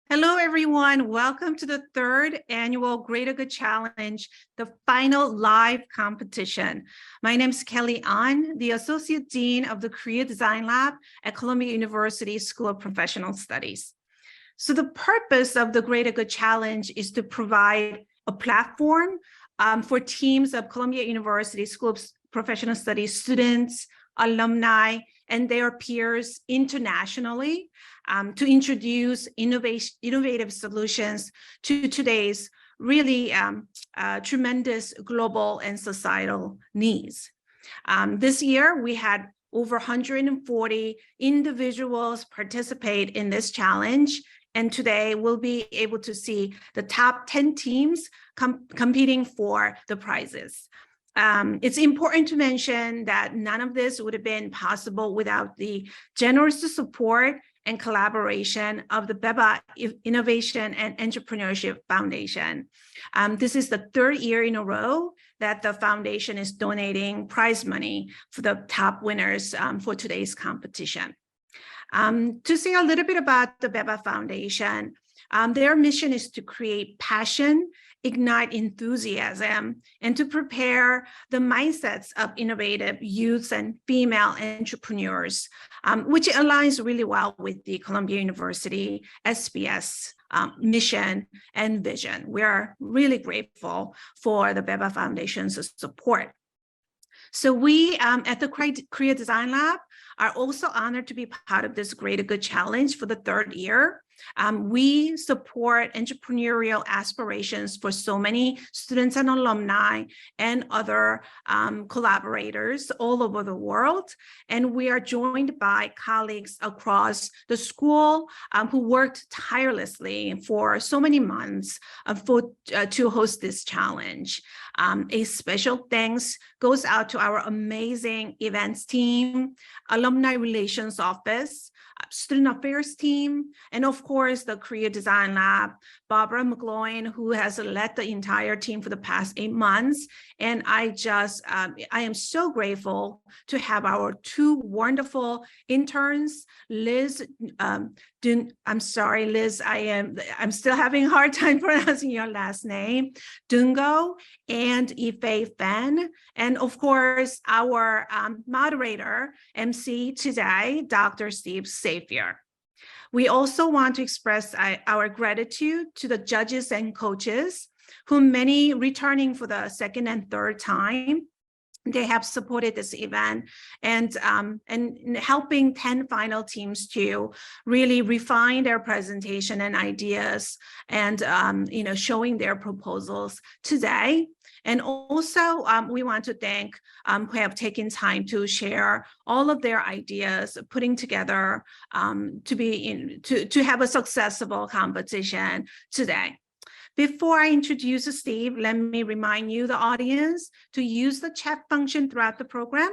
Hello, everyone. Welcome to the third annual Greater Good Challenge, the final live competition. My name is Kelly An, the Associate Dean of the Career Design Lab at Columbia University School of Professional Studies. So the purpose of the Greater Good Challenge is to provide a platform for teams of Columbia University School of Professional Studies students, alumni, and their peers internationally to introduce innovative solutions to today's really tremendous global and societal needs. This year, we had over 140 individuals participate in this challenge. And today we'll be able to see the top 10 teams competing for the prizes. It's important to mention that none of this would have been possible without the generous support and collaboration of the BEBA Innovation and Entrepreneurship Foundation. This is the third year in a row that the foundation is donating prize money for the top winners for today's competition. To say a little bit about the BEBA Foundation, their mission is to create passion, ignite enthusiasm, and to prepare the mindsets of innovative youths and female entrepreneurs, which aligns really well with the Columbia University SPS mission and vision. We are really grateful for the BEBA Foundation's support. So we at the Career Design Lab are also honored to be part of this Greater Good Challenge for the third year. We support entrepreneurial aspirations for so many students and alumni and other collaborators all over the world. And we are joined by colleagues across the school who worked tirelessly for so many months to host this challenge. A special thanks goes out to our amazing events team, alumni relations office, student affairs team, and of course, the Career Design Lab, Barbara McGloin, who has led the entire team for the past 8 months. And I am so grateful to have our two wonderful interns, Liz, I'm sorry, Liz, I'm still having a hard time pronouncing your last name, Dungo and Ife Fan, and of course, our moderator, MC today, Dr. Steve Xavier. We also want to express our gratitude to the judges and coaches, who many returning for the second and third time. They have supported this event and helping 10 final teams to really refine their presentation and ideas and showing their proposals today. And also, we want to thank who have taken time to share all of their ideas, putting together to have a successful competition today. Before I introduce Steve, let me remind you, the audience, to use the chat function throughout the program.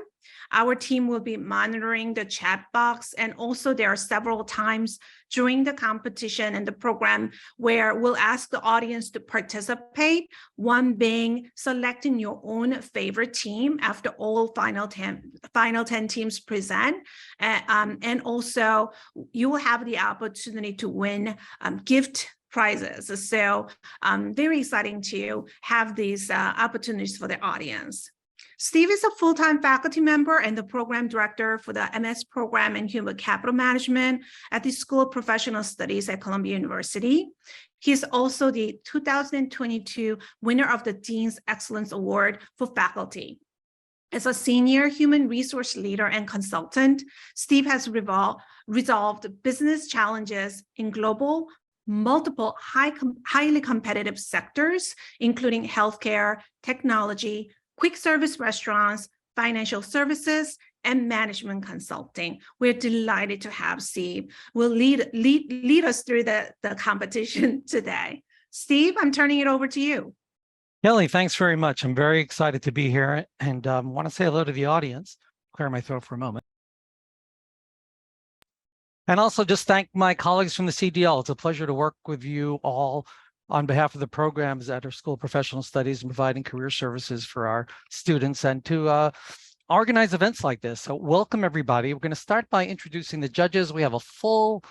Our team will be monitoring the chat box, and also there are several times during the competition and the program where we'll ask the audience to participate, one being selecting your own favorite team after all final 10 teams present. And also, you will have the opportunity to win gift prizes. So very exciting to have these opportunities for the audience. Steve is a full-time faculty member and the program director for the MS program in Human Capital Management at the School of Professional Studies at Columbia University. He is also the 2022 winner of the Dean's Excellence Award for Faculty. As a senior human resource leader and consultant, Steve has resolved business challenges in multiple highly competitive sectors, including healthcare, technology, quick service restaurants, financial services, and management consulting. We're delighted to have Steve. Will lead us through the competition today. Steve, I'm turning it over to you. Kelly, thanks very much. I'm very excited to be here and want to say hello to the audience. Clear my throat for a moment. And also just thank my colleagues from the CDL. It's a pleasure to work with you all on behalf of the programs at our School of Professional Studies and providing career services for our students and to organize events like this. So welcome everybody. We're going to start by introducing the judges. We have a full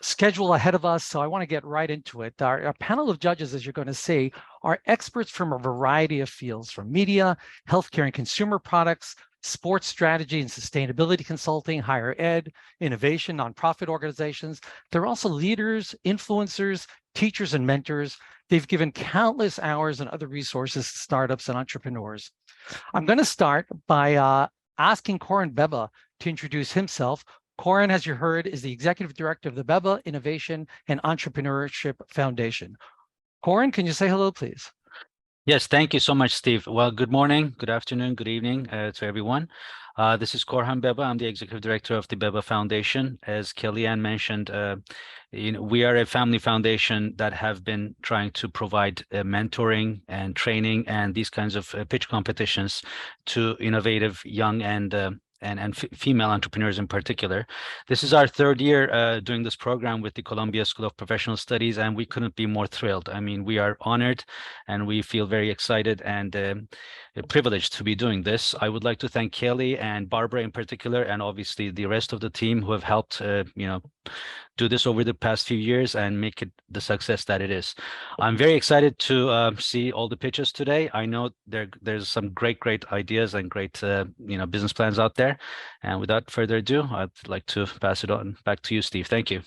schedule ahead of us, so I want to get right into it. Our panel of judges, as you're going to see, are experts from a variety of fields, from media, healthcare and consumer products, sports strategy and sustainability consulting, higher ed, innovation, nonprofit organizations. They're also leaders, influencers, teachers, and mentors. They've given countless hours and other resources to startups and entrepreneurs. I'm going to start by asking Corin Beba to introduce himself. Corin, as you heard, is the Executive Director of the Beba Innovation and Entrepreneurship Foundation. Corin, can you say hello, please? Yes, thank you so much, Steve. Well, good morning, good afternoon, good evening to everyone. This is Korhan Beba. I'm the Executive Director of the Beba Foundation. As Kellyanne mentioned, we are a family foundation that have been trying to provide mentoring and training and these kinds of pitch competitions to innovative young and female entrepreneurs in particular. This is our third year doing this program with the Columbia School of Professional Studies, and we couldn't be more thrilled. I mean, we are honored and we feel very excited and privileged to be doing this. I would like to thank Kelly and Barbara in particular, and obviously the rest of the team who have helped, do this over the past few years and make it the success that it is. I'm very excited to see all the pitches today. I know there's some great ideas and great business plans out there. And without further ado, I'd like to pass it on back to you, Steve. Thank you.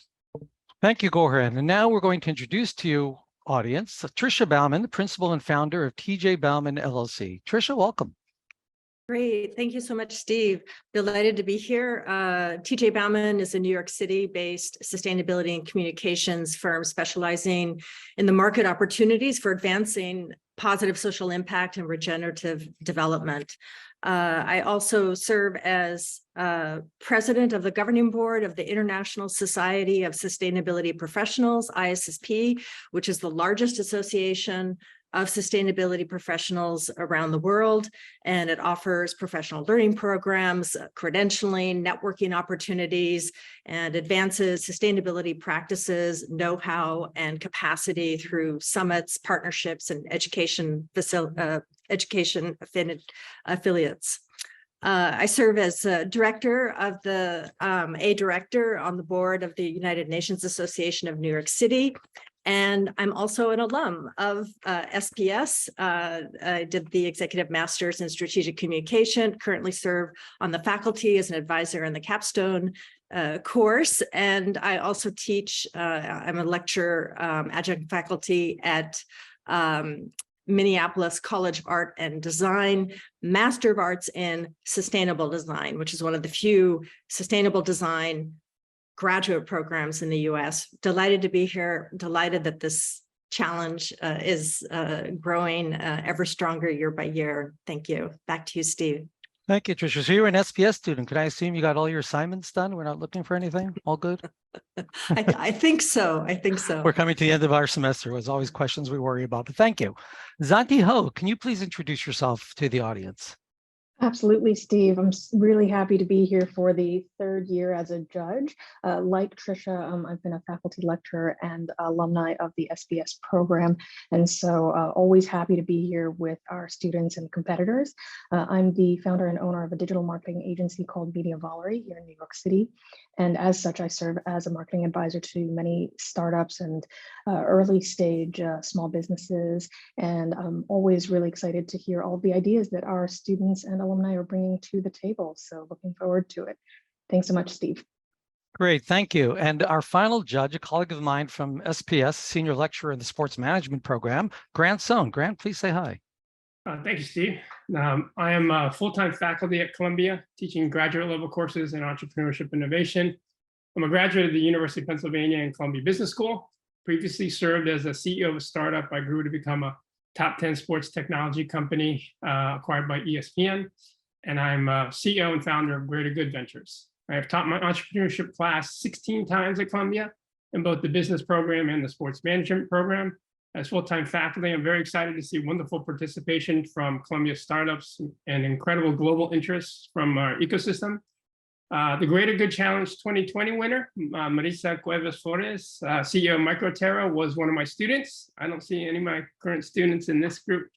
Thank you, Goran. And now we're going to introduce to you, audience, Tricia Bauman, the principal and founder of TJ Bauman LLC. Tricia, welcome. Great. Thank you so much, Steve. Delighted to be here. TJ Bauman is a New York City-based sustainability and communications firm specializing in the market opportunities for advancing positive social impact and regenerative development. I also serve as president of the governing board of the International Society of Sustainability Professionals, ISSP, which is the largest association of sustainability professionals around the world, and it offers professional learning programs, credentialing, networking opportunities, and advances sustainability practices, know-how, and capacity through summits, partnerships, and education affiliates. I serve as director of the director on the board of the United Nations Association of New York City. And I'm also an alum of SPS. I did the Executive Masters in Strategic Communication, currently serve on the faculty as an advisor in the capstone course. And I also teach, I'm a lecturer, adjunct faculty at Minneapolis College of Art and Design, Master of Arts in Sustainable Design, which is one of the few sustainable design graduate programs in the U.S. Delighted to be here. Delighted that this challenge is growing ever stronger year by year. Thank you. Back to you, Steve. Thank you, Tricia. So you're an SPS student. Can I assume you got all your assignments done? We're not looking for anything? All good? I think so. I think so. We're coming to the end of our semester. There's always questions we worry about, but thank you. Zanti Ho, can you please introduce yourself to the audience? Absolutely, Steve. I'm really happy to be here for the third year as a judge. Like Tricia, I've been a faculty lecturer and alumni of the SPS program, and so always happy to be here with our students and competitors. I'm the founder and owner of a digital marketing agency called Media Valerie here in New York City, and as such, I serve as a marketing advisor to many startups and early stage small businesses, and I'm always really excited to hear all the ideas that our students and alumni are bringing to the table. So looking forward to it. Thanks so much, Steve. Great, thank you. And our final judge, a colleague of mine from SPS, senior lecturer in the sports management program, Grant Sohn. Grant, please say hi. Thank you, Steve. I am full-time faculty at Columbia, teaching graduate level courses in entrepreneurship innovation. I'm a graduate of the University of Pennsylvania and Columbia Business School. Previously served as a CEO of a startup I grew to become a top 10 sports technology company acquired by ESPN. And I'm CEO and founder of Greater Good Ventures. I have taught my entrepreneurship class 16 times at Columbia in both the business program and the sports management program. As full-time faculty, I'm very excited to see wonderful participation from Columbia startups and incredible global interests from our ecosystem. The Greater Good Challenge 2020 winner, Marisa Cuevas Flores, CEO of Microterra, was one of my students. I don't see any of my current students in this group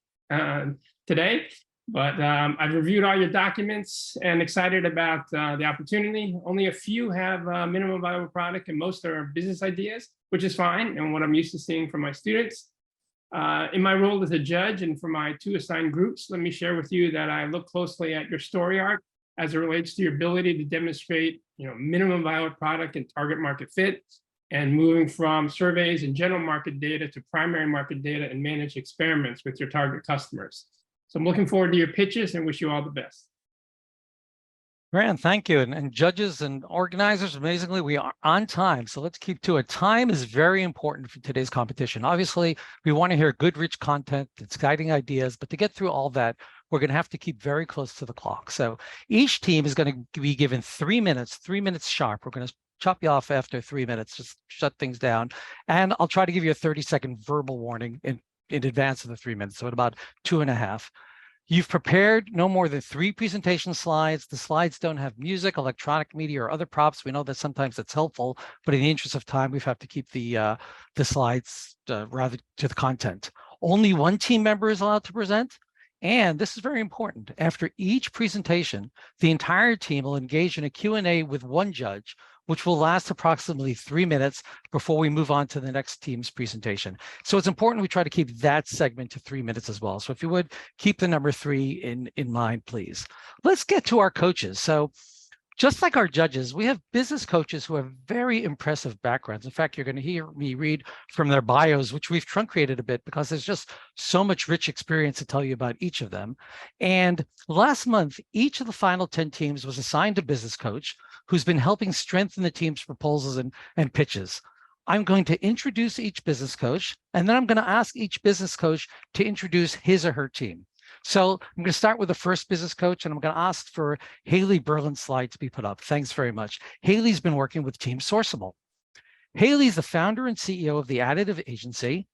today, But I've reviewed all your documents and excited about the opportunity. Only a few have minimum viable product and most are business ideas, which is fine and what I'm used to seeing from my students. In my role as a judge and for my 2 assigned groups, let me share with you that I look closely at your story arc as it relates to your ability to demonstrate, minimum viable product and target market fit, and moving from surveys and general market data to primary market data and managed experiments with your target customers. So I'm looking forward to your pitches and wish you all the best. Grant, thank you. And judges and organizers, amazingly, we are on time. So let's keep to it. Time is very important for today's competition. Obviously, we want to hear good, rich content, exciting ideas, but to get through all that, we're going to have to keep very close to the clock. So each team is going to be given 3 minutes sharp. We're going to chop you off after 3 minutes, just shut things down. And I'll try to give you a 30-second verbal warning in advance of the 3 minutes, so at about 2.5. You've prepared no more than 3 presentation slides. The slides don't have music, electronic media, or other props. We know that sometimes it's helpful, but in the interest of time, we have to keep the slides rather to the content. Only 1 team member is allowed to present. And this is very important. After each presentation, the entire team will engage in a Q&A with 1 judge, which will last approximately 3 minutes before we move on to the next team's presentation. So it's important we try to keep that segment to 3 minutes as well. So if you would, keep the number 3 in mind, please. Let's get to our coaches. So just like our judges, we have business coaches who have very impressive backgrounds. In fact, you're going to hear me read from their bios, which we've truncated a bit because there's just so much rich experience to tell you about each of them. And last month, each of the final 10 teams was assigned a business coach who's been helping strengthen the team's proposals and pitches. I'm going to introduce each business coach, and then I'm going to ask each business coach to introduce his or her team. So I'm going to start with the first business coach, and I'm going to ask for Haley Berlin's slide to be put up. Thanks very much. Haley's been working with Team Sourceable. Haley's the founder and CEO of the Additive Agency.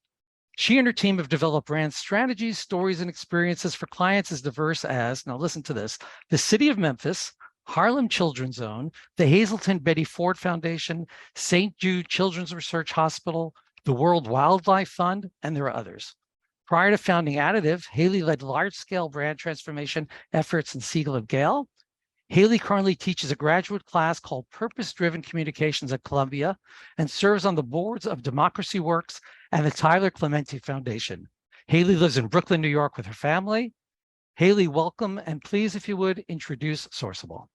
She and her team have developed brand strategies, stories, and experiences for clients as diverse as, now listen to this, the City of Memphis, Harlem Children's Zone, the Hazleton Betty Ford Foundation, St. Jude Children's Research Hospital, the World Wildlife Fund, and there are others. Prior to founding Additive, Haley led large-scale brand transformation efforts in Siegel and Gale. Haley currently teaches a graduate class called Purpose-Driven Communications at Columbia and serves on the boards of Democracy Works and the Tyler Clementi Foundation. Haley lives in Brooklyn, New York with her family. Haley, welcome, and please, if you would, introduce Sourceable.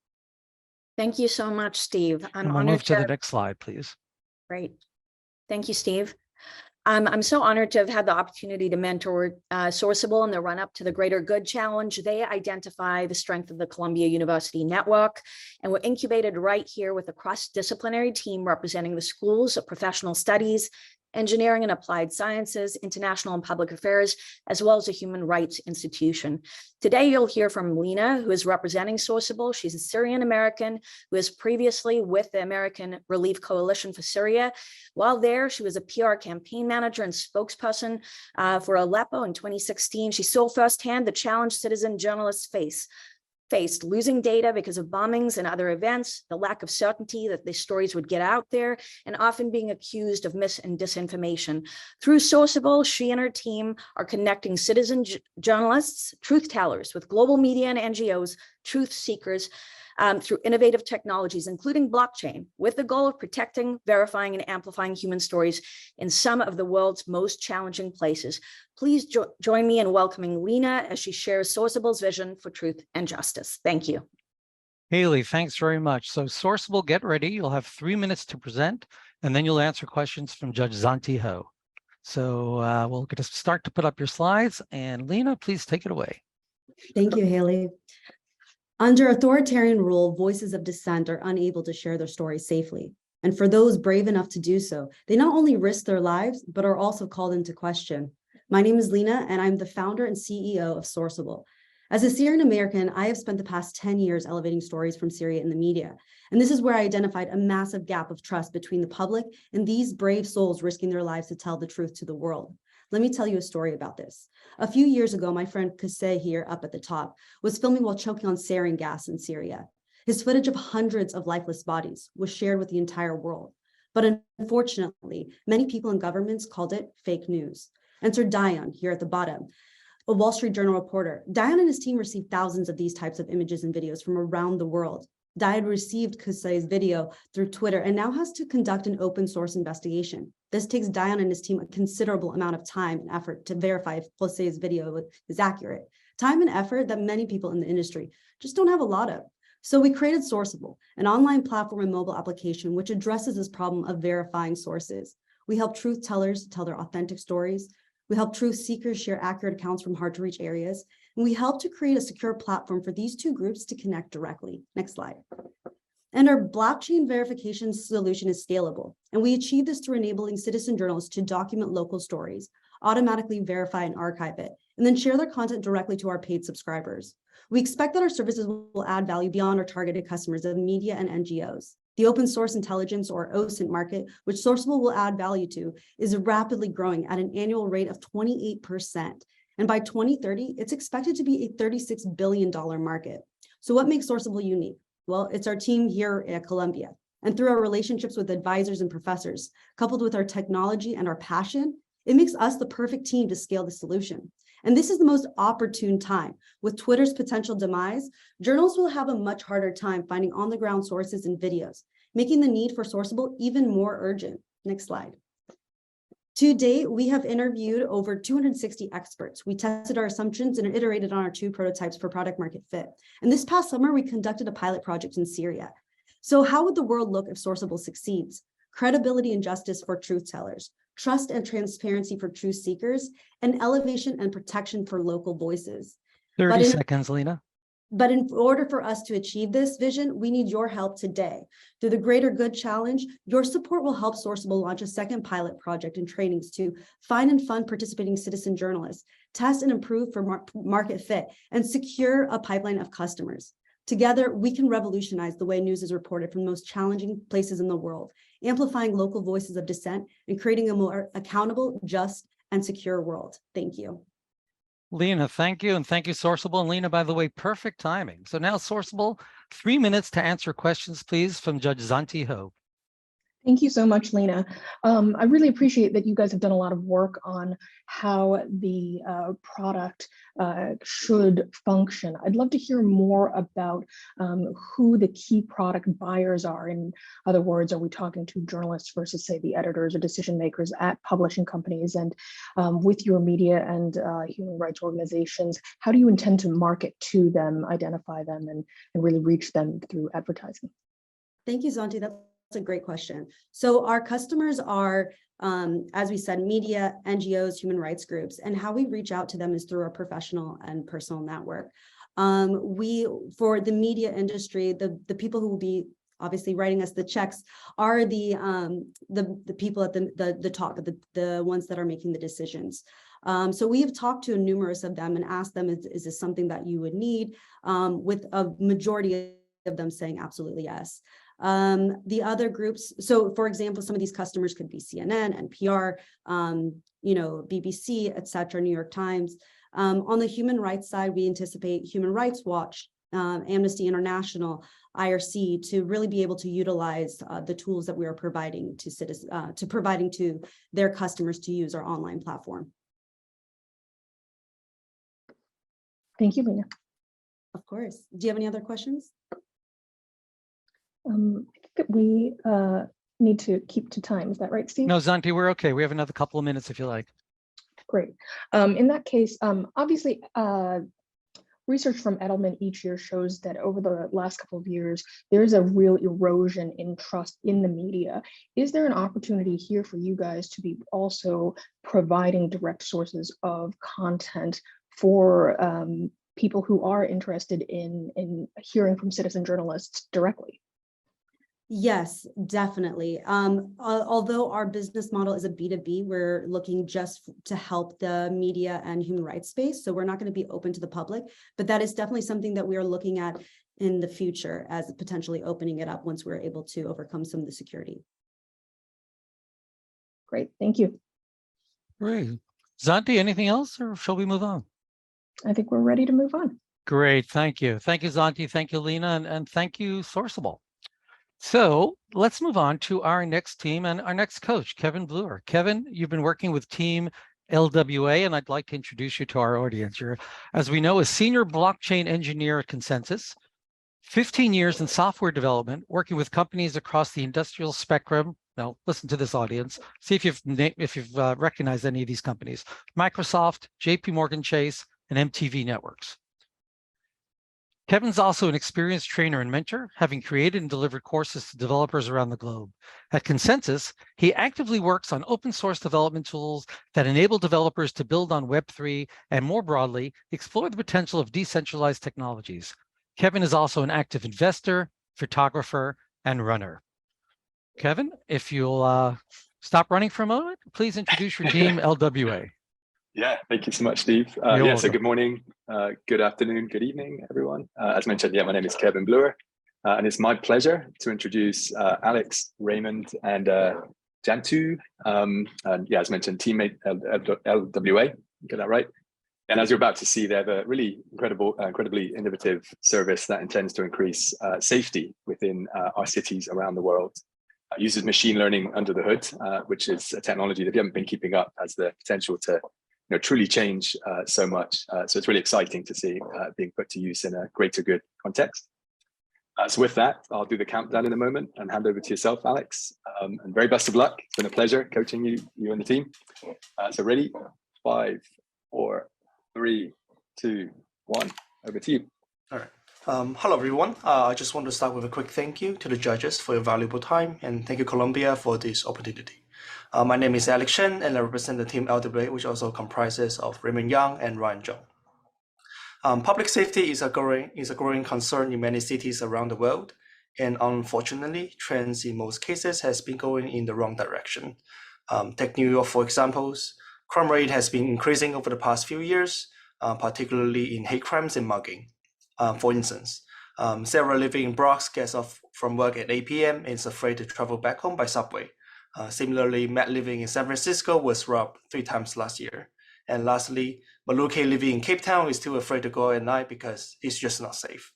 Thank you so much, Steve. I'm honored to move to the next slide, please. Great. Thank you, Steve. I'm so honored to have had the opportunity to mentor Sourceable in the run-up to the Greater Good Challenge. They identify the strength of the Columbia University network, and were incubated right here with a cross-disciplinary team representing the schools of professional studies, engineering and applied sciences, international and public affairs, as well as a human rights institution. Today, you'll hear from Lena, who is representing Sourceable. She's a Syrian American who was previously with the American Relief Coalition for Syria. While there, she was a PR campaign manager and spokesperson for Aleppo in 2016. She saw firsthand the challenge citizen journalists faced, losing data because of bombings and other events, the lack of certainty that the stories would get out there, and often being accused of mis and disinformation. Through Sourceable, she and her team are connecting citizen journalists, truth tellers with global media and NGOs, truth seekers, through innovative technologies, including blockchain, with the goal of protecting, verifying, and amplifying human stories in some of the world's most challenging places. Please join me in welcoming Lena as she shares Sourceable's vision for truth and justice. Thank you. Haley, thanks very much. So Sourceable, get ready. You'll have 3 minutes to present, and then you'll answer questions from Judge Zanti Ho. So we'll get to start to put up your slides, and Lena, please take it away. Thank you, Haley. Under authoritarian rule, voices of dissent are unable to share their stories safely. And for those brave enough to do so, they not only risk their lives, but are also called into question. My name is Lena, and I'm the founder and CEO of Sourceable. As a Syrian American, I have spent the past 10 years elevating stories from Syria in the media. And this is where I identified a massive gap of trust between the public and these brave souls risking their lives to tell the truth to the world. Let me tell you a story about this. A few years ago, my friend Kase here up at the top was filming while choking on sarin gas in Syria. His footage of hundreds of lifeless bodies was shared with the entire world. But unfortunately, many people in governments called it fake news. Enter Dion here at the bottom. a Wall Street Journal reporter. Diane and his team received thousands of these types of images and videos from around the world. Diane received Kusei's video through Twitter and now has to conduct an open source investigation. This takes Diane and his team a considerable amount of time and effort to verify if Kusei's video is accurate. Time and effort that many people in the industry just don't have a lot of. So we created Sourceable, an online platform and mobile application which addresses this problem of verifying sources. We help truth tellers tell their authentic stories. We help truth seekers share accurate accounts from hard to reach areas. And we help to create a secure platform for these two groups to connect directly. Next slide. And our blockchain verification solution is scalable. And we achieve this through enabling citizen journalists to document local stories, automatically verify and archive it, and then share their content directly to our paid subscribers. We expect that our services will add value beyond our targeted customers of media and NGOs. The open source intelligence or OSINT market, which Sourceable will add value to, is rapidly growing at an annual rate of 28%. And by 2030, it's expected to be a $36 billion market. So what makes Sourceable unique? Well, it's our team here at Columbia. And through our relationships with advisors and professors, coupled with our technology and our passion, it makes us the perfect team to scale the solution. And this is the most opportune time. With Twitter's potential demise, journalists will have a much harder time finding on-the-ground sources and videos, making the need for Sourceable even more urgent. Next slide. To date, we have interviewed over 260 experts. We tested our assumptions and iterated on our 2 prototypes for product market fit. And this past summer, we conducted a pilot project in Syria. So how would the world look if Sourceable succeeds? Credibility and justice for truth tellers, trust and transparency for truth seekers, and elevation and protection for local voices. 30 seconds, Lena. But in order for us to achieve this vision, we need your help today. Through the Greater Good Challenge, your support will help Sourceable launch a second pilot project and trainings to find and fund participating citizen journalists, test and improve for market fit, and secure a pipeline of customers. Together, we can revolutionize the way news is reported from the most challenging places in the world, amplifying local voices of dissent and creating a more accountable, just, and secure world. Thank you. Lena, thank you. And thank you, Sourceable. And Lena, by the way, perfect timing. So now, Sourceable, 3 minutes to answer questions, please, from Judge Zanti Ho. Thank you so much, Lena. I really appreciate that you guys have done a lot of work on how the product should function. I'd love to hear more about who the key product buyers are. In other words, are we talking to journalists versus, say, the editors or decision makers at publishing companies? And with your media and human rights organizations, how do you intend to market to them, identify them, and really reach them through advertising? Thank you, Zanti. That's a great question. So our customers are, as we said, media, NGOs, human rights groups, and how we reach out to them is through our professional and personal network. For the media industry, the people who will be obviously writing us the checks are the people at the top, the ones that are making the decisions. So we have talked to numerous of them and asked them, is this something that you would need? With a majority of them saying absolutely yes. The other groups, so for example, some of these customers could be CNN, NPR, BBC, et cetera, New York Times. On the human rights side, we anticipate Human Rights Watch, Amnesty International, IRC to really be able to utilize the tools that we are providing to citizens, providing to their customers to use our online platform. Thank you, Lena. Of course. Do you have any other questions? I think that we need to keep to time. Is that right, Steve? No, Zanti, we're okay. We have another couple of minutes if you like. Great. In that case, obviously, research from Edelman each year shows that over the last couple of years, there's a real erosion in trust in the media. Is there an opportunity here for you guys to be also providing direct sources of content for people who are interested in hearing from citizen journalists directly? Yes, definitely. Although our business model is a B2B, we're looking just to help the media and human rights space. So we're not going to be open to the public, but that is definitely something that we are looking at in the future as potentially opening it up once we're able to overcome some of the security. Great, thank you. Great. Zanti, anything else or shall we move on? I think we're ready to move on. Great, thank you. Thank you, Zanti. Thank you, Lena, and thank you, Sourceable. So let's move on to our next team and our next coach, Kevin Bluer. Kevin, you've been working with Team LWA, and I'd like to introduce you to our audience. You're, as we know, a senior blockchain engineer at Consensus, 15 years in software development, working with companies across the industrial spectrum. Now, listen to this audience. See if you've recognized any of these companies: Microsoft, JP Morgan Chase, and MTV Networks. Kevin's also an experienced trainer and mentor, having created and delivered courses to developers around the globe. At Consensus, he actively works on open source development tools that enable developers to build on Web3 and, more broadly, explore the potential of decentralized technologies. Kevin is also an active investor, photographer, and runner. Kevin, if you'll stop running for a moment, please introduce your team, LWA. Yeah, thank you so much, Steve. So good morning, good afternoon, good evening, everyone. As mentioned, my name is Kevin Bluer, and it's my pleasure to introduce Alex, Raymond, and Jantu. And as mentioned, teammate LWA, get that right. And as you're about to see, they have a really incredibly innovative service that intends to increase safety within our cities around the world. Uses machine learning under the hood, which is a technology that if you haven't been keeping up has the potential to truly change so much. So it's really exciting to see being put to use in a greater good context. So with that, I'll do the countdown in a moment and hand over to yourself, Alex. And very best of luck. It's been a pleasure coaching you and the team. So ready? 5, 4, 3, 2, 1. Over to you. All right. Hello, everyone. I just want to start with a quick thank you to the judges for your valuable time, and thank you, Columbia, for this opportunity. My name is Alex Chen, and I represent the team LWA, which also comprises of Raymond Yang and Ryan Zhou. Public safety is a growing concern in many cities around the world, and unfortunately, trends in most cases has been going in the wrong direction. Take New York, for example. Crime rate has been increasing over the past few years, particularly in hate crimes and mugging. For instance, Sarah living in Bronx gets off from work at 8 p.m. and is afraid to travel back home by subway. Similarly, Matt living in San Francisco was robbed 3 times last year. And lastly, Maluke living in Cape Town is too afraid to go at night because it's just not safe.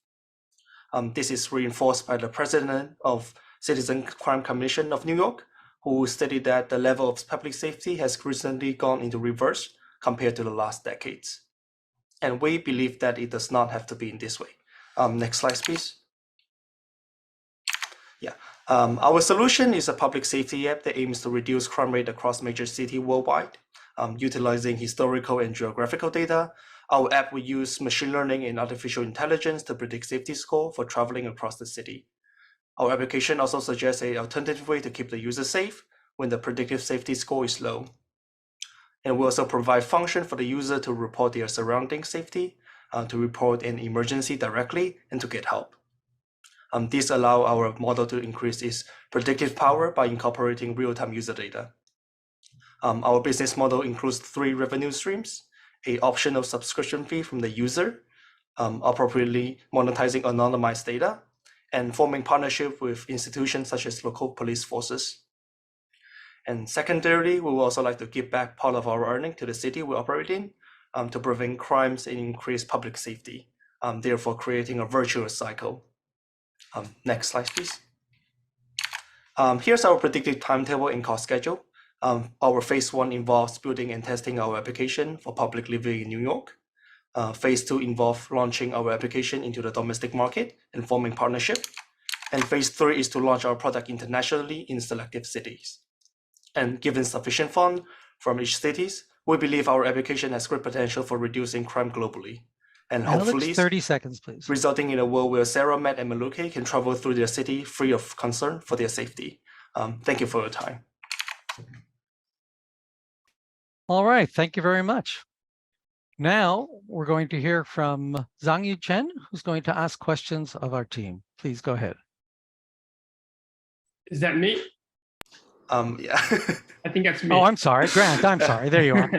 This is reinforced by the president of Citizen Crime Commission of New York, who stated that the level of public safety has recently gone into reverse compared to the last decades. And we believe that it does not have to be in this way. Next slide, please. Our solution is a public safety app that aims to reduce crime rate across major cities worldwide. Utilizing historical and geographical data, our app will use machine learning and artificial intelligence to predict safety score for traveling across the city. Our application also suggests an alternative way to keep the user safe when the predictive safety score is low. And we also provide function for the user to report their surrounding safety, to report an emergency directly, and to get help. This allows our model to increase its predictive power by incorporating real-time user data. Our business model includes 3 revenue streams: an optional subscription fee from the user, appropriately monetizing anonymized data, and forming partnership with institutions such as local police forces. And secondarily, we would also like to give back part of our earning to the city we operate in to prevent crimes and increase public safety, therefore creating a virtuous cycle. Next slide, please. Here's our predicted timetable and cost schedule. Our phase 1 involves building and testing our application for public living in New York. Phase 2 involves launching our application into the domestic market and forming partnership. And phase 3 is to launch our product internationally in selective cities. And given sufficient funds from each cities, we believe our application has great potential for reducing crime globally. And hopefully 30 seconds, please. Resulting in a world where Sarah, Matt, and Maluke can travel through their city free of concern for their safety. Thank you for your time. All right, thank you very much. Now we're going to hear from Zhangyu Chen, who's going to ask questions of our team. Please go ahead. Is that me? Yeah. I think that's me. Oh, I'm sorry, Grant. I'm sorry. There you are.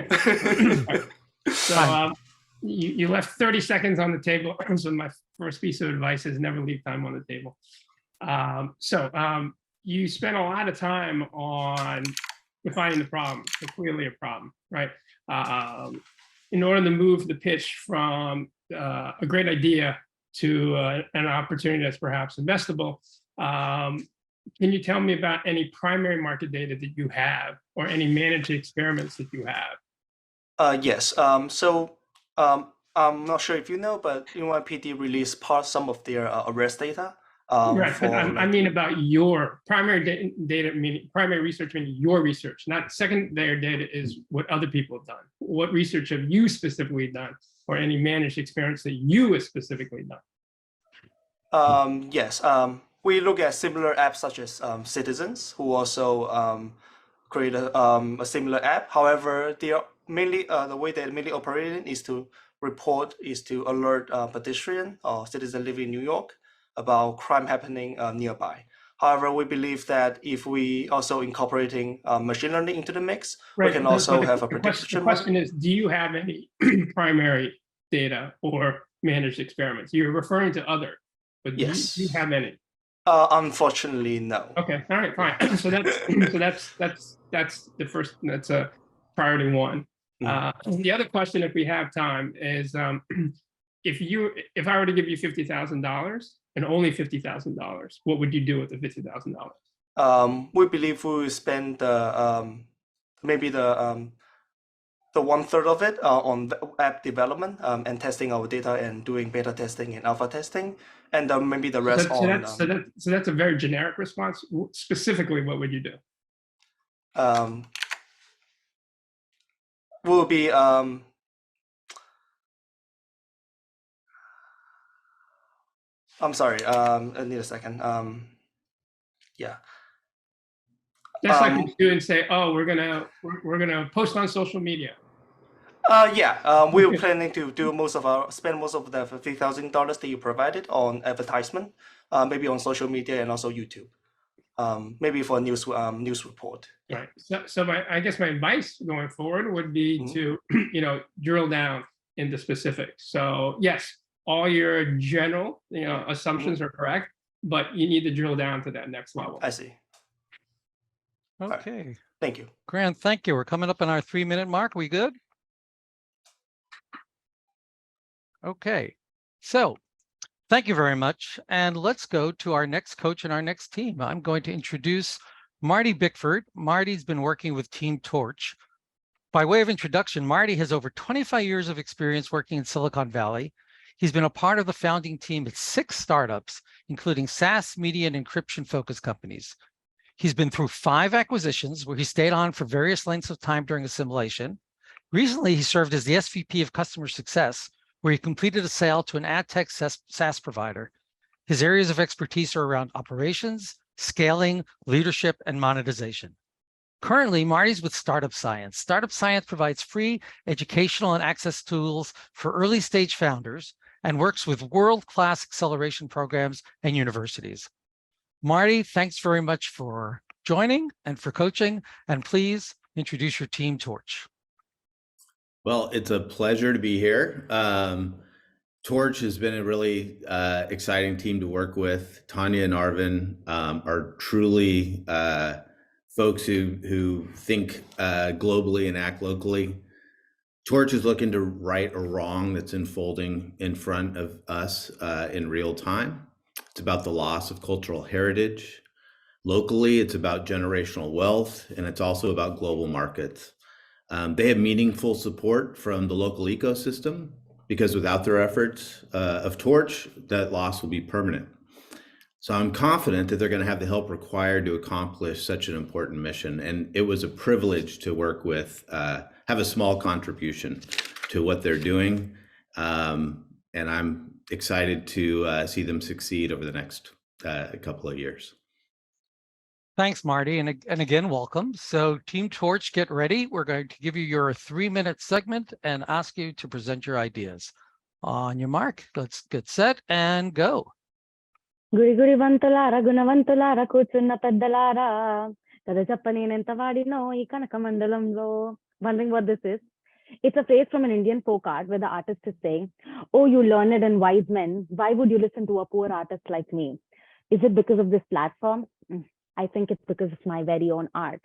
So you left 30 seconds on the table. So my first piece of advice is never leave time on the table. You spent a lot of time on defining the problem, so clearly a problem, right? In order to move the pitch from a great idea to an opportunity that's perhaps investable, can you tell me about any primary market data that you have or any managed experiments that you have Yes. I'm not sure if you know, but NYPD released some of their arrest data. Right, but I mean about your primary data, meaning primary research, meaning your research, not secondary data is what other people have done. What research have you specifically done, or any managed experience that you have specifically done? Yes. We look at similar apps such as Citizens, who also create a similar app. However, they are mainly the way they're mainly operating is to alert pedestrian or citizen living in New York about crime happening nearby. However, we believe that if we also incorporating machine learning into the mix, we can also have a prediction. The question is, do you have any primary data or managed experiments? You're referring to other, but yes. Do you have any? Unfortunately, no. Okay, all right, fine. So that's the first. That's a priority one. The other question, if we have time, is if I were to give you $50,000 and only $50,000, what would you do with the $50,000? We believe we will spend maybe the 1/3 of it on app development and testing our data and doing beta testing and alpha testing, and maybe the rest So that's a very generic response. Specifically, what would you do? Will be I'm sorry. I need a second. Yeah. That's like you do and say, "Oh, we're gonna post on social media." Yeah. We were planning to do spend most of the $50,000 that you provided on advertisement, maybe on social media and also YouTube, maybe for a news report. Right. So I guess my advice going forward would be to drill down into specifics. So yes, all your general assumptions are correct, but you need to drill down to that next level. I see. Okay. Right. Thank you. Grant, thank you. We're coming up on our 3-minute mark. We good? Okay. So thank you very much. And let's go to our next coach and our next team. I'm going to introduce Marty Bickford. Marty's been working with Team Torch. By way of introduction, Marty has over 25 years of experience working in Silicon Valley. He's been a part of the founding team at 6 startups, including SaaS, media, and encryption-focused companies. He's been through 5 acquisitions where he stayed on for various lengths of time during assimilation. Recently, he served as the SVP of Customer Success, where he completed a sale to an ad tech SaaS provider. His areas of expertise are around operations, scaling, leadership, and monetization. Currently, Marty's with Startup Science. Startup Science provides free educational and access tools for early stage founders and works with world-class acceleration programs and universities. Marty, thanks very much for joining and for coaching, and please introduce your team, Torch. Well, it's a pleasure to be here. Torch has been a really exciting team to work with. Tanya and Arvin are truly folks who think globally and act locally. Torch is looking to right a wrong that's unfolding in front of us in real time. It's about the loss of cultural heritage. Locally, it's about generational wealth, and it's also about global markets. They have meaningful support from the local ecosystem because without their efforts of Torch, that loss will be permanent. So I'm confident that they're going to have the help required to accomplish such an important mission. And it was a privilege to work with, have a small contribution to what they're doing. And I'm excited to see them succeed over the next couple of years. Thanks, Marty. And again, welcome. So Team Torch, get ready. We're going to give you your 3-minute segment and ask you to present your ideas. On your mark, let's get set and go. గురిగురివంతులారా గుణవంతులారా కూర్చున్న పెద్దలారా కథ చెప్పనేనంత వాడినో ఈ కనక మండలంలో. Wondering what this is? It's a phrase from an Indian folk art where the artist is saying, "Oh, you learned and wise men, why would you listen to a poor artist like me? Is it because of this platform? I think it's because of my very own art."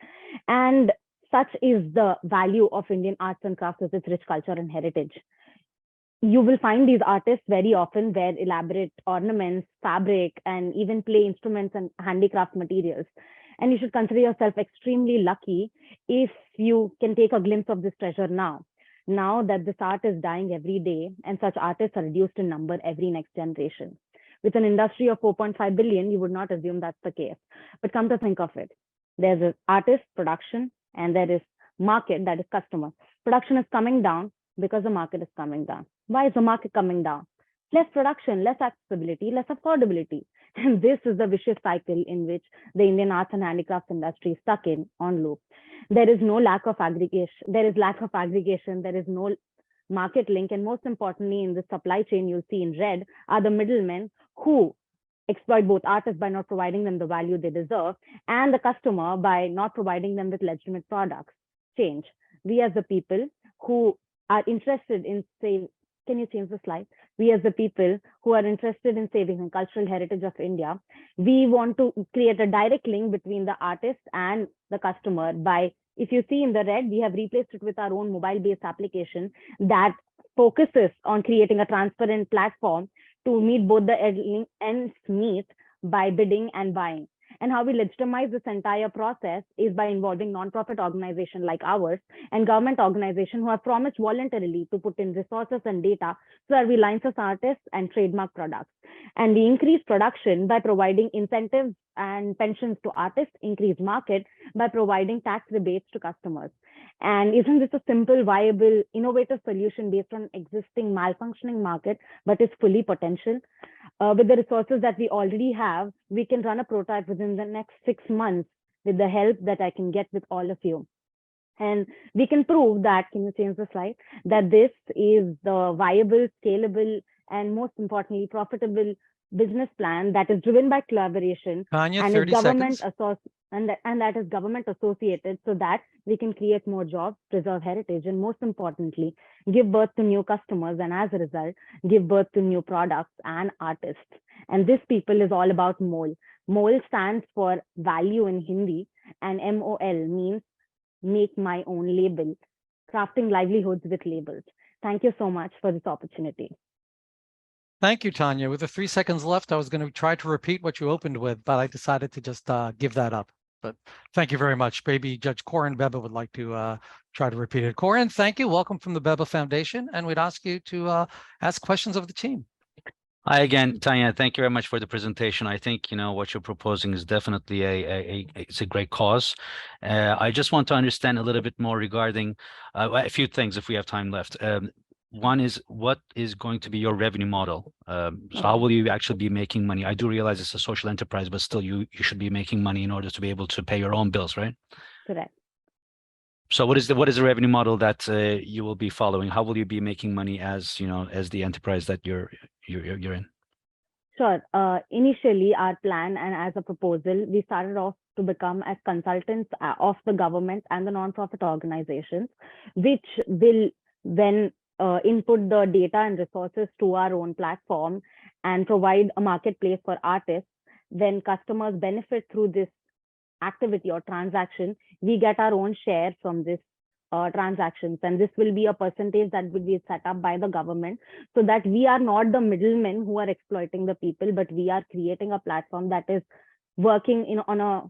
And such is the value of Indian arts and crafts with its rich culture and heritage. You will find these artists very often wear elaborate ornaments, fabric, and even play instruments and handicraft materials. And you should consider yourself extremely lucky if you can take a glimpse of this treasure now. now that this art is dying every day and such artists are reduced in number every next generation. With an industry of 4.5 billion, you would not assume that's the case. But come to think of it, there's an artist, production, and there is market, that is customer. Production is coming down because the market is coming down. Why is the market coming down? Less production, less accessibility, less affordability. And this is the vicious cycle in which the Indian arts and handicrafts industry is stuck in on loop. There is no lack of aggregation. There is lack of aggregation. There is no market link. And most importantly, in the supply chain, you'll see in red are the middlemen who exploit both artists by not providing them the value they deserve and the customer by not providing them with legitimate products. Change. We as the people who are interested in saying, can you change the slide? We as the people who are interested in saving the cultural heritage of India, we want to create a direct link between the artist and the customer by, if you see in the red, we have replaced it with our own mobile-based application that focuses on creating a transparent platform to meet both the ends meet by bidding and buying. And how we legitimize this entire process is by involving nonprofit organizations like ours and government organizations who have promised voluntarily to put in resources and data so that we license artists and trademark products. And we increase production by providing incentives and pensions to artists, increase market by providing tax rebates to customers. And isn't this a simple, viable, innovative solution based on existing malfunctioning market, but is fully potential? With the resources that we already have, we can run a prototype within the next 6 months with the help that I can get with all of you. And we can prove that, can you change the slide, that this is the viable, scalable, and most importantly, profitable business plan that is driven by collaboration Tanya, and 30 is government seconds. and that is government associated so that we can create more jobs, preserve heritage, and most importantly, give birth to new customers, and as a result, give birth to new products and artists. And this people is all about MOL. MOL stands for value in Hindi, and MOL means make my own label, crafting livelihoods with labels. Thank you so much for this opportunity. Thank you, Tanya. With the 3 seconds left, I was going to try to repeat what you opened with, but I decided to just give that up. But thank you very much. Maybe Judge Corin Beba would like to try to repeat it. Corin, thank you. Welcome from the Beba Foundation. And we'd ask you to ask questions of the team. Hi again, Tanya. Thank you very much for the presentation. I think what you're proposing is definitely it's a great cause. I just want to understand a little bit more regarding a few things if we have time left. One is, what is going to be your revenue model? So how will you actually be making money? I do realize it's a social enterprise, but still you should be making money in order to be able to pay your own bills, right? Correct. So what is the revenue model that you will be following? How will you be making money as as the enterprise that you're in? Sure. Initially, our plan and as a proposal, we started off to become as consultants of the government and the nonprofit organizations, which will then input the data and resources to our own platform and provide a marketplace for artists. When customers benefit through this activity or transaction, we get our own share from this transactions, and this will be a percentage that will be set up by the government so that we are not the middlemen who are exploiting the people, but we are creating a platform that is working on a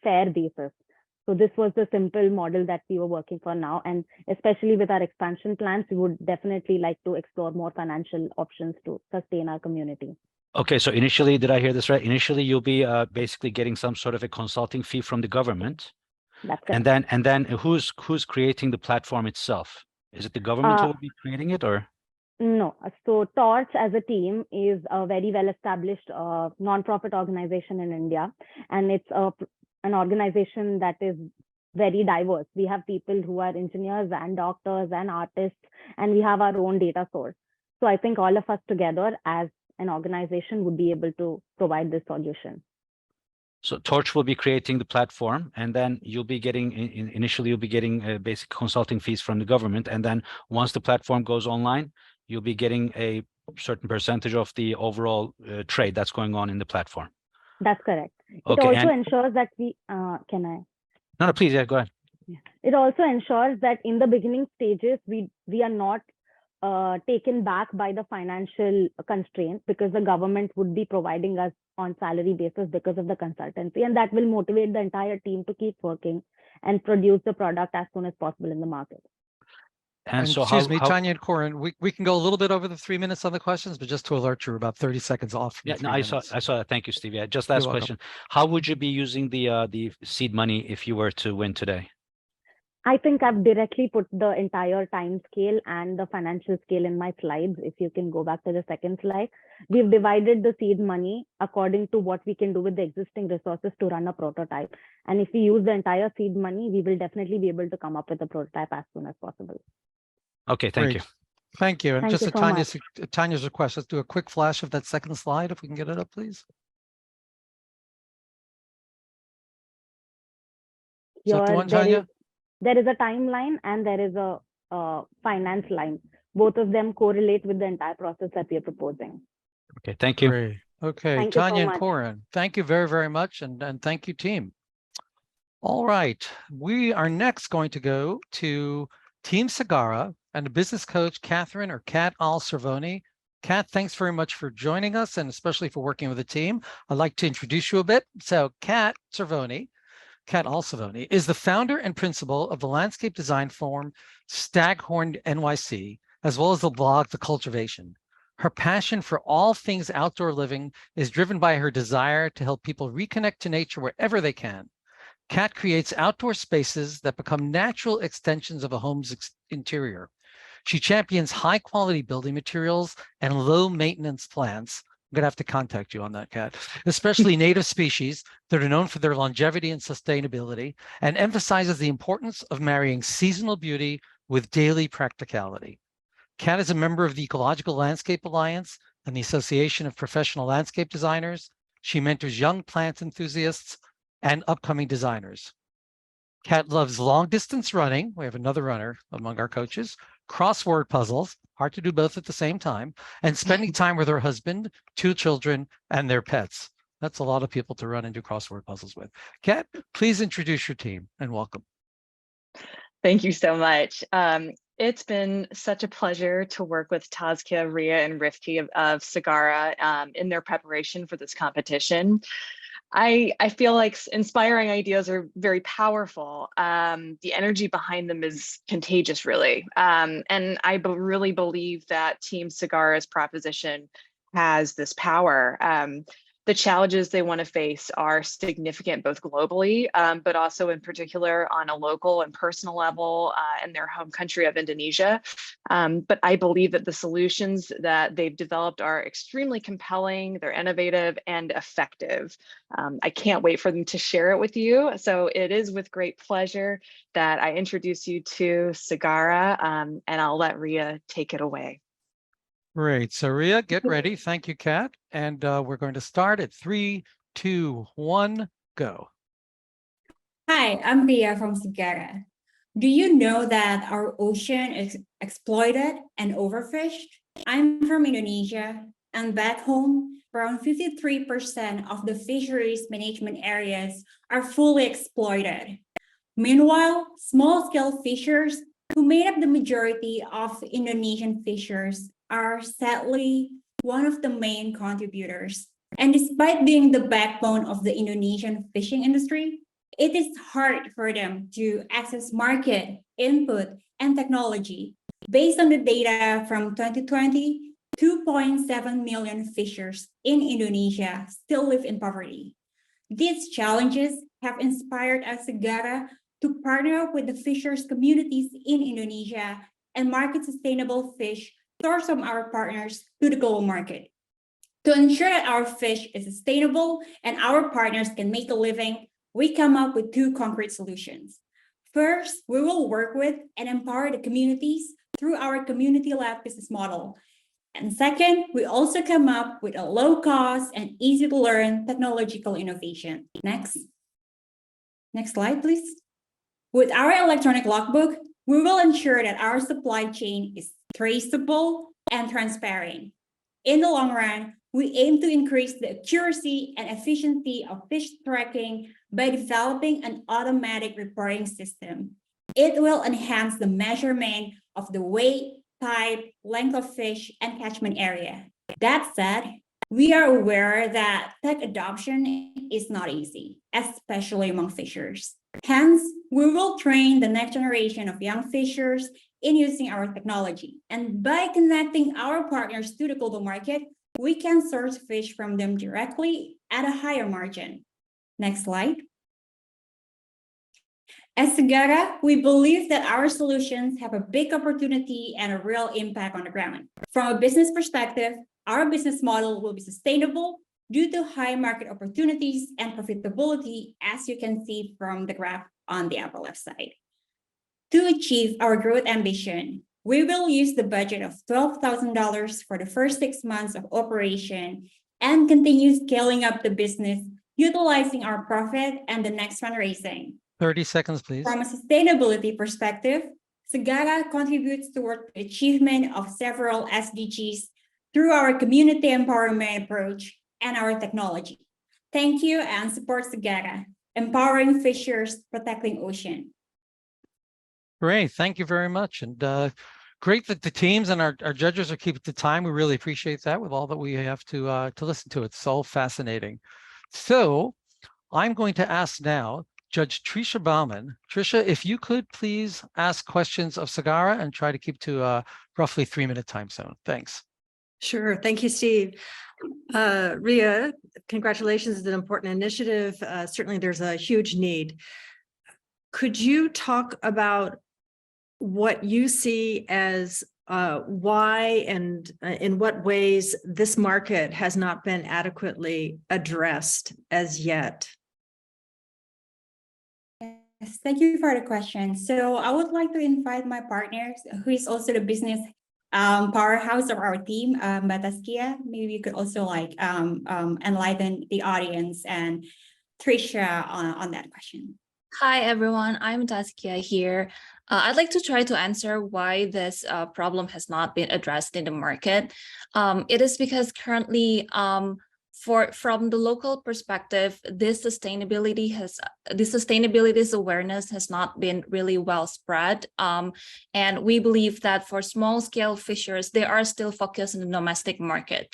fair basis. So this was the simple model that we were working for now, and especially with our expansion plans, we would definitely like to explore more financial options to sustain our community. Okay, so initially, did I hear this right? Initially, you'll be basically getting some sort of a consulting fee from the government. That's correct. And then who's creating the platform itself? Is it the government who will be creating it, or? No. So Torch as a team is a very well-established nonprofit organization in India, and it's an organization that is very diverse. We have people who are engineers and doctors and artists, and we have our own data source. So I think all of us together as an organization would be able to provide this solution. So Torch will be creating the platform, and then you'll be getting, initially you'll be getting basic consulting fees from the government. And then once the platform goes online, you'll be getting a certain percentage of the overall trade that's going on in the platform. That's correct. Okay, it also ensures that we, can I? No, please, yeah, go ahead. Yeah. It also ensures that in the beginning stages, we are not taken back by the financial constraints, because the government would be providing us on salary basis because of the consultancy, and that will motivate the entire team to keep working and produce the product as soon as possible in the market. And so excuse me, Tanya and Corin, we can go a little bit over the 3 minutes on the questions, but just to alert you, we're about 30 seconds off. From yeah, no, I saw that. Thank you, Steve. Yeah, just You're last welcome. question. How would you be using the seed money if you were to win today? I think I've directly put the entire time scale and the financial scale in my slides. If you can go back to the second slide, we've divided the seed money according to what we can do with the existing resources to run a prototype. And if we use the entire seed money, we will definitely be able to come up with a prototype as soon as possible. Okay, thank you. Thank you. And Thank just you a Tanya's request, let's do a quick flash of that second slide, if we can get it up, please. Is that the one, Tanya? There is a timeline and there is a finance line. Both of them correlate with the entire process that we are proposing. Okay, thank you. Great. Okay, Thank you so Tanya and much. Corin, thank you very, very much. And thank you, team. All right, we are next going to go to Team Sagara and a business coach, Catherine or Kat Al-Cervoni. Kat, thanks very much for joining us and especially for working with the team. I'd like to introduce you a bit. So Kat Al-Cervoni is the founder and principal of the landscape design firm Staghorn NYC, as well as the blog The Cultivation. Her passion for all things outdoor living is driven by her desire to help people reconnect to nature wherever they can. Kat creates outdoor spaces that become natural extensions of a home's interior. She champions high quality building materials and low maintenance plants. I'm gonna have to contact you on that, Kat, especially native species that are known for their longevity and sustainability, and emphasizes the importance of marrying seasonal beauty with daily practicality. Kat is a member of the Ecological Landscape Alliance and the Association of Professional Landscape Designers. She mentors young plant enthusiasts and upcoming designers. Kat loves long distance running. We have another runner among our coaches, crossword puzzles, hard to do both at the same time, and spending time with her husband, 2 children, and their pets. That's a lot of people to run and do crossword puzzles with. Kat, please introduce your team and welcome. Thank you so much. It's been such a pleasure to work with Tazkia, Ria, and Rifki of Sagara in their preparation for this competition. I feel like inspiring ideas are very powerful. The energy behind them is contagious, really. And I really believe that Team Sagara's proposition has this power. The challenges they want to face are significant, both globally, but also in particular on a local and personal level in their home country of Indonesia. But I believe that the solutions that they've developed are extremely compelling, they're innovative and effective. I can't wait for them to share it with you. So it is with great pleasure that I introduce you to Sagara, and I'll let Ria take it away. Great. So Ria, get ready. Thank you, Kat. And we're going to start at 3, 2, 1, go. Hi, I'm Ria from Sagara. Do you know that our ocean is exploited and overfished? I'm from Indonesia, and back home, around 53% of the fisheries management areas are fully exploited. Meanwhile, small-scale fishers, who made up the majority of Indonesian fishers, are sadly one of the main contributors. And despite being the backbone of the Indonesian fishing industry, it is hard for them to access market, input, and technology. Based on the data from 2020, 2.7 million fishers in Indonesia still live in poverty. These challenges have inspired us Sagara to partner up with the fishers communities in Indonesia and market sustainable fish sourced from our partners to the global market. To ensure that our fish is sustainable and our partners can make a living, we come up with 2 concrete solutions. First, we will work with and empower the communities through our community lab business model. And second, we also come up with a low cost and easy to learn technological innovation. Next slide, please. With our electronic logbook, we will ensure that our supply chain is traceable and transparent. In the long run, we aim to increase the accuracy and efficiency of fish tracking by developing an automatic reporting system. It will enhance the measurement of the weight, type, length of fish, and catchment area. That said, We are aware that tech adoption is not easy, especially among fishers. Hence, we will train the next generation of young fishers in using our technology. And by connecting our partners to the global market, we can source fish from them directly at a higher margin. Next slide. As Sagara, we believe that our solutions have a big opportunity and a real impact on the ground. From a business perspective, our business model will be sustainable due to high market opportunities and profitability, as you can see from the graph on the upper left side. To achieve our growth ambition, we will use the budget of $12,000 for the first 6 months of operation and continue scaling up the business, utilizing our profit and the next fundraising. 30 seconds, please. From a sustainability perspective, Sagara contributes toward the achievement of several SDGs through our community empowerment approach and our technology. Thank you and support Sagara, empowering fishers, protecting ocean. Great, thank you very much. And great that the teams and our judges are keeping the time. We really appreciate that with all that we have to listen to. It's so fascinating. So I'm going to ask now Judge Trisha Bauman. Trisha, if you could please ask questions of Sagara and try to keep to a roughly 3-minute time zone. Thanks. Sure. Thank you, Steve. Ria, congratulations. It's an important initiative. Certainly there's a huge need. Could you talk about what you see as why and in what ways this market has not been adequately addressed as yet? Yes, thank you for the question. So I would like to invite my partners, who is also the business powerhouse of our team, Bataskia. Maybe you could also enlighten the audience and Trisha on that question. Hi, everyone. I'm Taskia here. I'd like to try to answer why this problem has not been addressed in the market. It is because currently, from the local perspective, this sustainability awareness has not been really well spread. And we believe that for small scale fishers, they are still focused on the domestic market.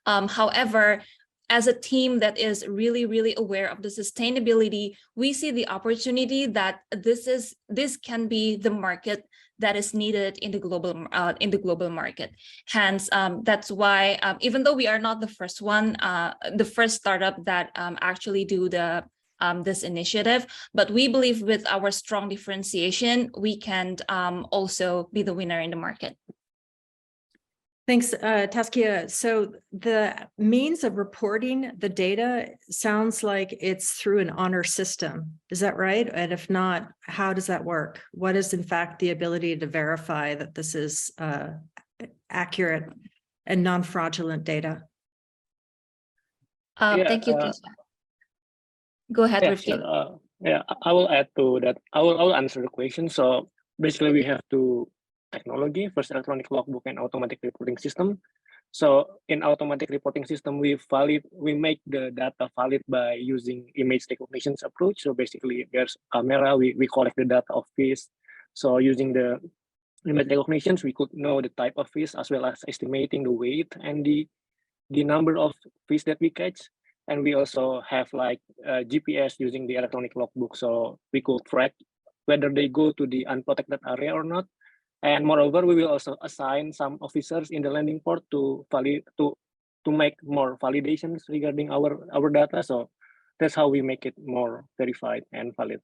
However, as a team that is really, really aware of the sustainability, we see the opportunity that this can be the market that is needed in the global market. Hence, that's why even though we are not the first one, the first startup that actually do this initiative, but we believe with our strong differentiation, we can also be the winner in the market. Thanks, Taskia. So the means of reporting the data sounds like it's through an honor system. Is that right? And if not, how does that work? What is, in fact, the ability to verify that this is accurate and non-fraudulent data? Thank you, Tisha. Go ahead, Rifki. Sure. I will add to that. I will answer the question. So basically, we have two technology: first, electronic logbook and automatic reporting system. So in automatic reporting system, we make the data valid by using image recognition approach. So basically, there's camera, we collect the data of fish. So using the image recognitions, we could know the type of fish as well as estimating the weight and the number of fish that we catch. And we also have GPS using the electronic logbook, so we could track whether they go to the unprotected area or not. And moreover, we will also assign some officers in the landing port to make more validations regarding our data. So that's how we make it more verified and valid.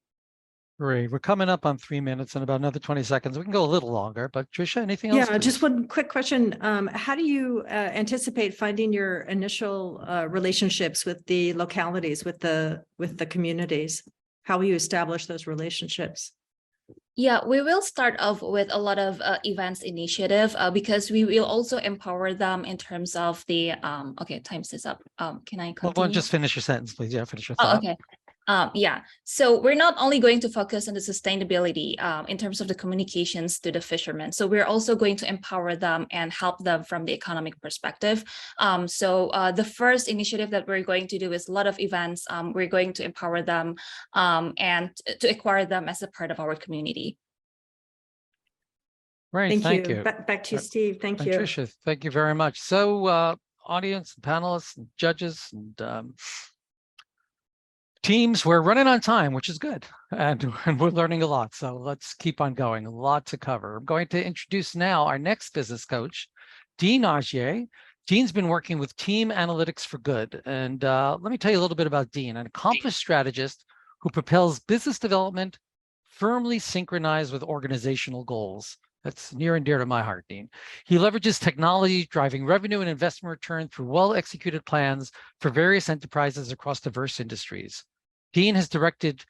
Great. We're coming up on 3 minutes and about another 20 seconds. We can go a little longer, but Trisha, anything else? Yeah, just one quick question. How do you anticipate finding your initial relationships with the localities, with the communities? How will you establish those relationships? Yeah, we will start off with a lot of events initiative because we will also empower them in terms of the, okay, time's is up. Can I continue? Well, just finish your sentence, please. Yeah, finish your thought. Oh, okay. Yeah, so we're not only going to focus on the sustainability in terms of the communications to the fishermen. So we're also going to empower them and help them from the economic perspective. So the first initiative that we're going to do is a lot of events. We're going to empower them and to acquire them as a part of our community. Right, thank you. Back to you, Steve. Thank you. Trisha, thank you very much. So audience, and panelists, and judges, and teams. We're running on time, which is good, and we're learning a lot. So let's keep on going. A lot to cover. I'm going to introduce now our next business coach, Dean Augier. Dean's been working with Team Analytics for Good. And let me tell you a little bit about Dean, an accomplished strategist who propels business development firmly synchronized with organizational goals. That's near and dear to my heart, Dean. He leverages technology, driving revenue and investment return through well-executed plans for various enterprises across diverse industries. Dean has directed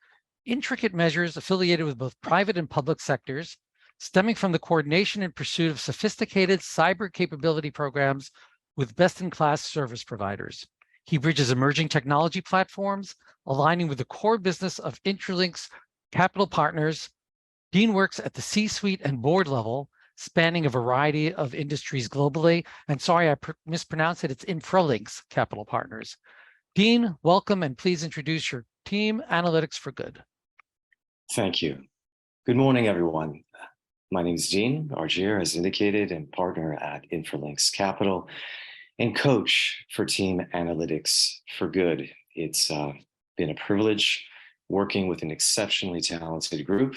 intricate measures affiliated with both private and public sectors, stemming from the coordination and pursuit of sophisticated cyber capability programs with best-in-class service providers. He bridges emerging technology platforms, aligning with the core business of Intralink's capital partners. Dean works at the C-suite and board level, spanning a variety of industries globally. And sorry, I mispronounced it. It's Intralink's capital partners. Dean, welcome, and please introduce your Team Analytics for Good. Thank you. Good morning, everyone. My name is Dean Augier, as indicated, and partner at Intralinks Capital and coach for Team Analytics for Good. It's been a privilege working with an exceptionally talented group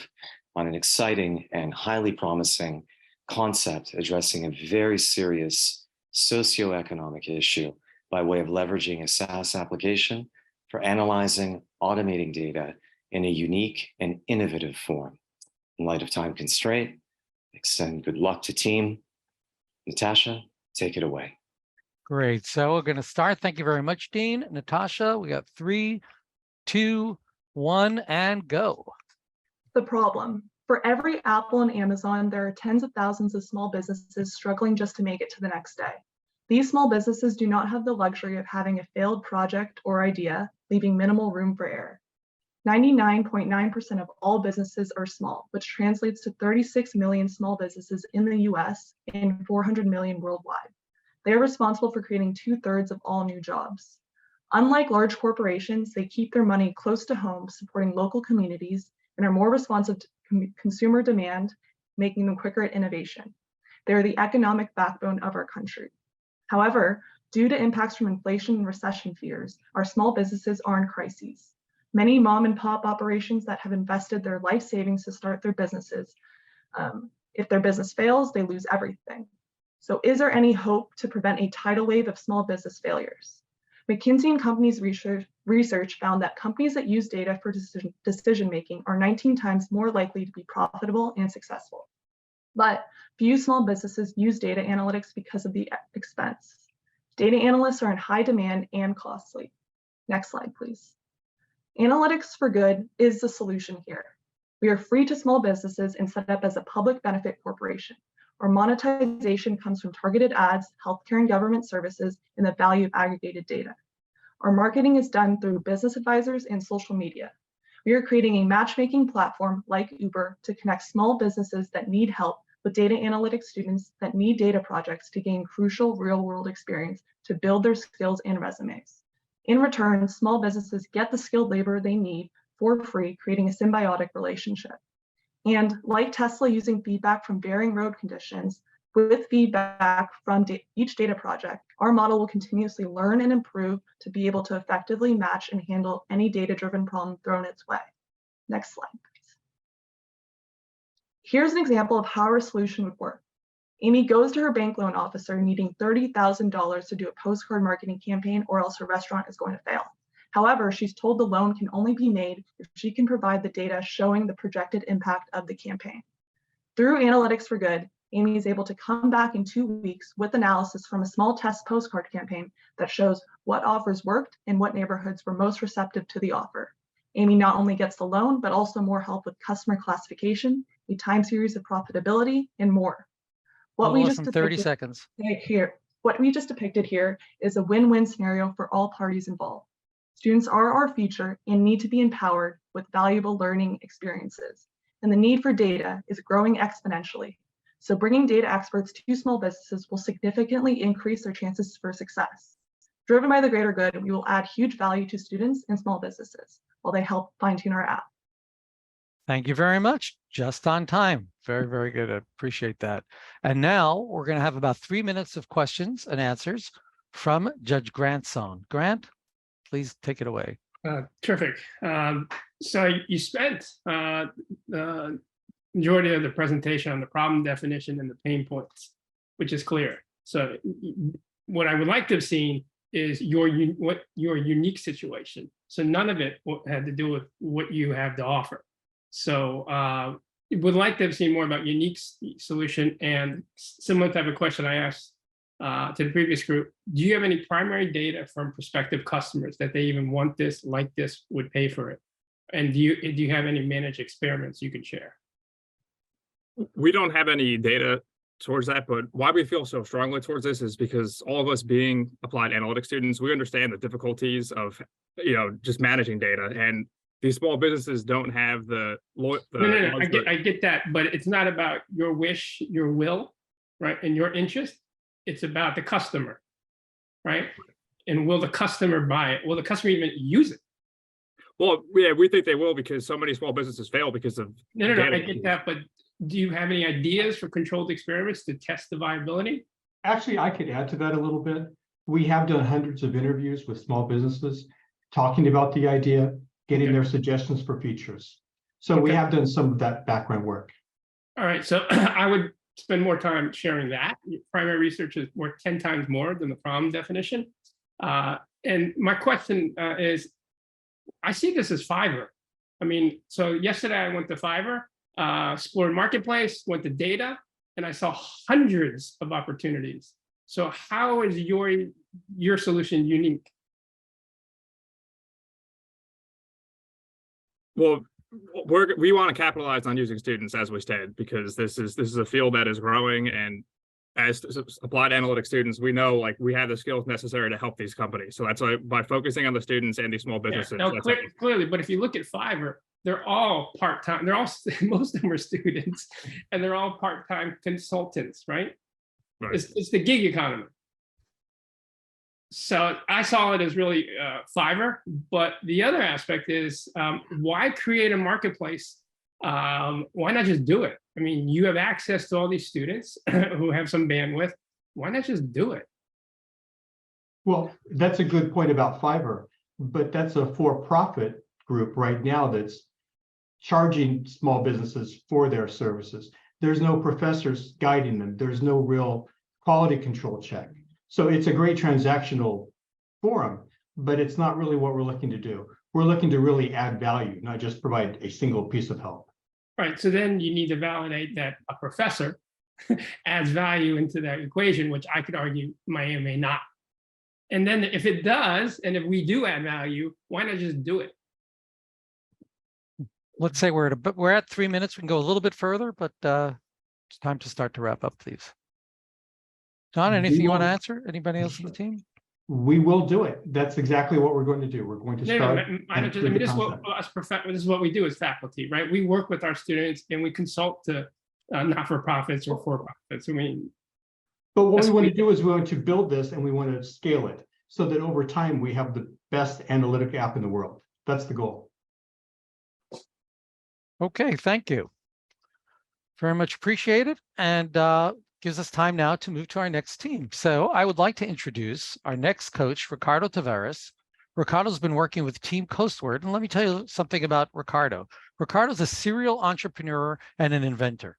on an exciting and highly promising concept addressing a very serious socioeconomic issue by way of leveraging a SaaS application for analyzing, automating data in a unique and innovative form. In light of time constraint, extend good luck to team. Natasha, take it away. Great. So we're going to start. Thank you very much, Dean. Natasha, we got 3, 2, 1, and go. The problem. For every Apple and Amazon, there are tens of thousands of small businesses struggling just to make it to the next day. These small businesses do not have the luxury of having a failed project or idea, leaving minimal room for error. 99.9% of all businesses are small, which translates to 36 million small businesses in the US and 400 million worldwide. They are responsible for creating 2/3 of all new jobs. Unlike large corporations, they keep their money close to home, supporting local communities, and are more responsive to consumer demand, making them quicker at innovation. They are the economic backbone of our country. However, due to impacts from inflation and recession fears, our small businesses are in crises. Many mom and pop operations that have invested their life savings to start their businesses, if their business fails, they lose everything. So is there any hope to prevent a tidal wave of small business failures? McKinsey & Company's research found that companies that use data for decision-making are 19 times more likely to be profitable and successful. But few small businesses use data analytics because of the expense. Data analysts are in high demand and costly. Next slide, please. Analytics for Good is the solution here. We are free to small businesses and set up as a public benefit corporation. Our monetization comes from targeted ads, healthcare and government services, and the value of aggregated data. Our marketing is done through business advisors and social media. We are creating a matchmaking platform like Uber to connect small businesses that need help with data analytics students that need data projects to gain crucial real-world experience to build their skills and resumes. In return, small businesses get the skilled labor they need for free, creating a symbiotic relationship. And like Tesla using feedback from varying road conditions, with feedback from each data project, our model will continuously learn and improve to be able to effectively match and handle any data-driven problem thrown its way. Next slide, please. Here's an example of how our solution would work. Amy goes to her bank loan officer needing $30,000 to do a postcard marketing campaign, or else her restaurant is going to fail. However, she's told the loan can only be made if she can provide the data showing the projected impact of the campaign. Through Analytics for Good, Amy is able to come back in 2 weeks with analysis from a small test postcard campaign that shows what offers worked and what neighborhoods were most receptive to the offer. Amy not only gets the loan, but also more help with customer classification, a time series of profitability, and more. What we just depicted here is a win-win scenario for all parties involved. Students are our future and need to be empowered with valuable learning experiences. And the need for data is growing exponentially. So bringing data experts to small businesses will significantly increase their chances for success. Driven by the greater good, we will add huge value to students and small businesses while they help fine-tune our app. Thank you very much. Just on time. Very, very good. I appreciate that. And now we're going to have about 3 minutes of questions and answers from Judge Grant's zone. Grant, please take it away. Terrific. So you spent the majority of the presentation on the problem definition and the pain points, which is clear. So what I would like to have seen is your unique situation. So none of it had to do with what you have to offer. So would like to have seen more about unique solution, and similar type of question I asked to the previous group. Do you have any primary data from prospective customers that they even want this, like this, would pay for it? And do you have any managed experiments you can share? We don't have any data towards that, but why we feel so strongly towards this is because all of us being applied analytics students, we understand the difficulties of, just managing data, and these small businesses don't have the no, I get that, but it's not about your wish, your will, right, and your interest. It's about the customer, right? And will the customer buy it? Will the customer even use it? Well, yeah, we think they will, because so many small businesses fail because of No, I get that, but do you have any ideas for controlled experiments to test the viability? Actually, I could add to that a little bit. We have done hundreds of interviews with small businesses, talking about the idea, getting their suggestions for features. So we have done some of that background work. All right, so I would spend more time sharing that. Primary research is worth 10 times more than the problem definition. And my question is, I see this as Fiverr. I mean, so yesterday I went to Fiverr, explored marketplace, went to data, and I saw hundreds of opportunities. So how is your solution unique? Well, we want to capitalize on using students, as we said, because this is a field that is growing, and as applied analytics students, we know we have the skills necessary to help these companies. So that's why, by focusing on the students and these small businesses. Yeah, no, clearly, but if you look at Fiverr, they're all part-time. They're all, most of them are students, and they're all part-time consultants, right? It's the gig economy. So I saw it as really Fiverr, but the other aspect is why create a marketplace? Why not just do it? I mean, you have access to all these students who have some bandwidth. Why not just do it? Well, that's a good point about Fiverr, but that's a for-profit group right now that's charging small businesses for their services. There's no professors guiding them. There's no real quality control check. So it's a great transactional forum, but it's not really what we're looking to do. We're looking to really add value, not just provide a single piece of help. Right, so then you need to validate that a professor adds value into that equation, which I could argue may or may not. And then if it does, and if we do add value, why not just do it? Let's say we're at 3 minutes. We can go a little bit further, but it's time to start to wrap up, please. John, anything you want to answer? Anybody else on the team? We will do it. That's exactly what we're going to do. We're going to start. This is what we do as faculty, right? We work with our students and we consult to not-for-profits or for-profits. I mean, but what we want to do is we want to build this and we want to scale it so that over time we have the best analytic app in the world. That's the goal. Okay, thank you. Very much appreciated. And gives us time now to move to our next team. So I would like to introduce our next coach, Ricardo Tavares. Ricardo's been working with Team Coastward, and let me tell you something about Ricardo. Ricardo's a serial entrepreneur and an investor.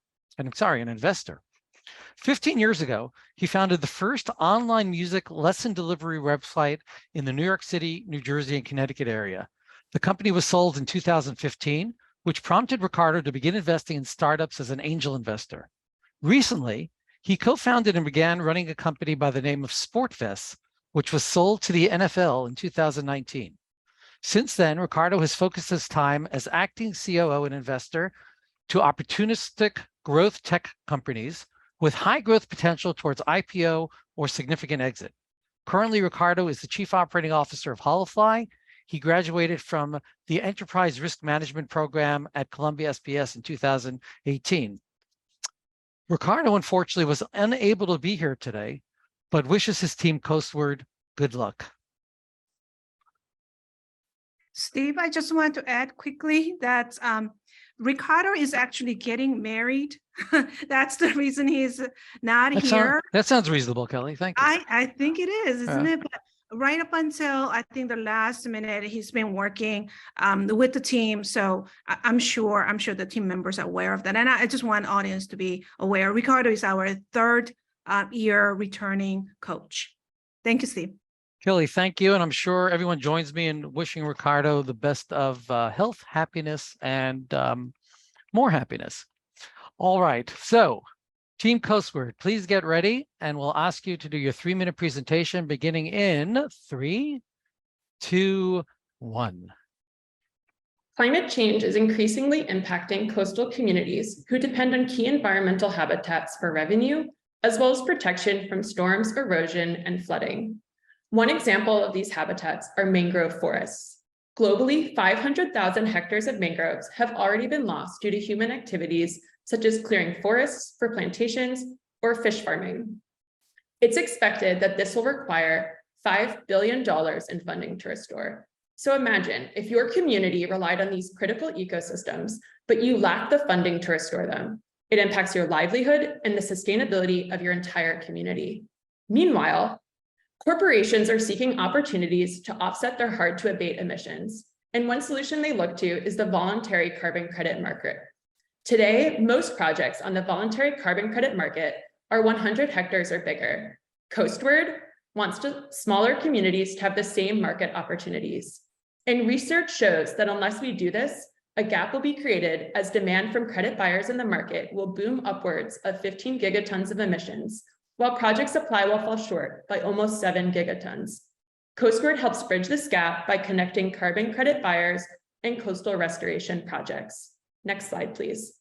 15 years ago, he founded the first online music lesson delivery website in the New York City, New Jersey, and Connecticut area. The company was sold in 2015, which prompted Ricardo to begin investing in startups as an angel investor. Recently, he co-founded and began running a company by the name of SportVest, which was sold to the NFL in 2019. Since then, Ricardo has focused his time as acting COO and investor to opportunistic growth tech companies with high growth potential towards IPO or significant exit. Currently, Ricardo is the Chief Operating Officer of Holofly. He graduated from the Enterprise Risk Management Program at Columbia SPS in 2018. Ricardo, unfortunately, was unable to be here today, but wishes his team Coastward good luck. Steve, I just want to add quickly that Ricardo is actually getting married. That's the reason he's not here. That sounds reasonable, Kelly. Thank you. I think it is, isn't it? But right up until I think the last minute, he's been working with the team. So I'm sure the team members are aware of that. And I just want audience to be aware. Ricardo is our third year returning coach. Thank you, Steve. Kelly, thank you. And I'm sure everyone joins me in wishing Ricardo the best of health, happiness, and more happiness. All right. So Team Coastward, please get ready. And we'll ask you to do your 3-minute presentation beginning in 3, 2, 1. Climate change is increasingly impacting coastal communities who depend on key environmental habitats for revenue, as well as protection from storms, erosion, and flooding. One example of these habitats are mangrove forests. Globally, 500,000 hectares of mangroves have already been lost due to human activities such as clearing forests for plantations or fish farming. It's expected that this will require $5 billion in funding to restore. So imagine if your community relied on these critical ecosystems, but you lack the funding to restore them. It impacts your livelihood and the sustainability of your entire community. Meanwhile, corporations are seeking opportunities to offset their hard-to-abate emissions, and one solution they look to is the voluntary carbon credit market. Today, most projects on the voluntary carbon credit market are 100 hectares or bigger. Coastward wants smaller communities to have the same market opportunities. And research shows that unless we do this, a gap will be created as demand from credit buyers in the market will boom upwards of 15 gigatons of emissions, while project supply will fall short by almost 7 gigatons. Coastward helps bridge this gap by connecting carbon credit buyers and coastal restoration projects. Next slide, please.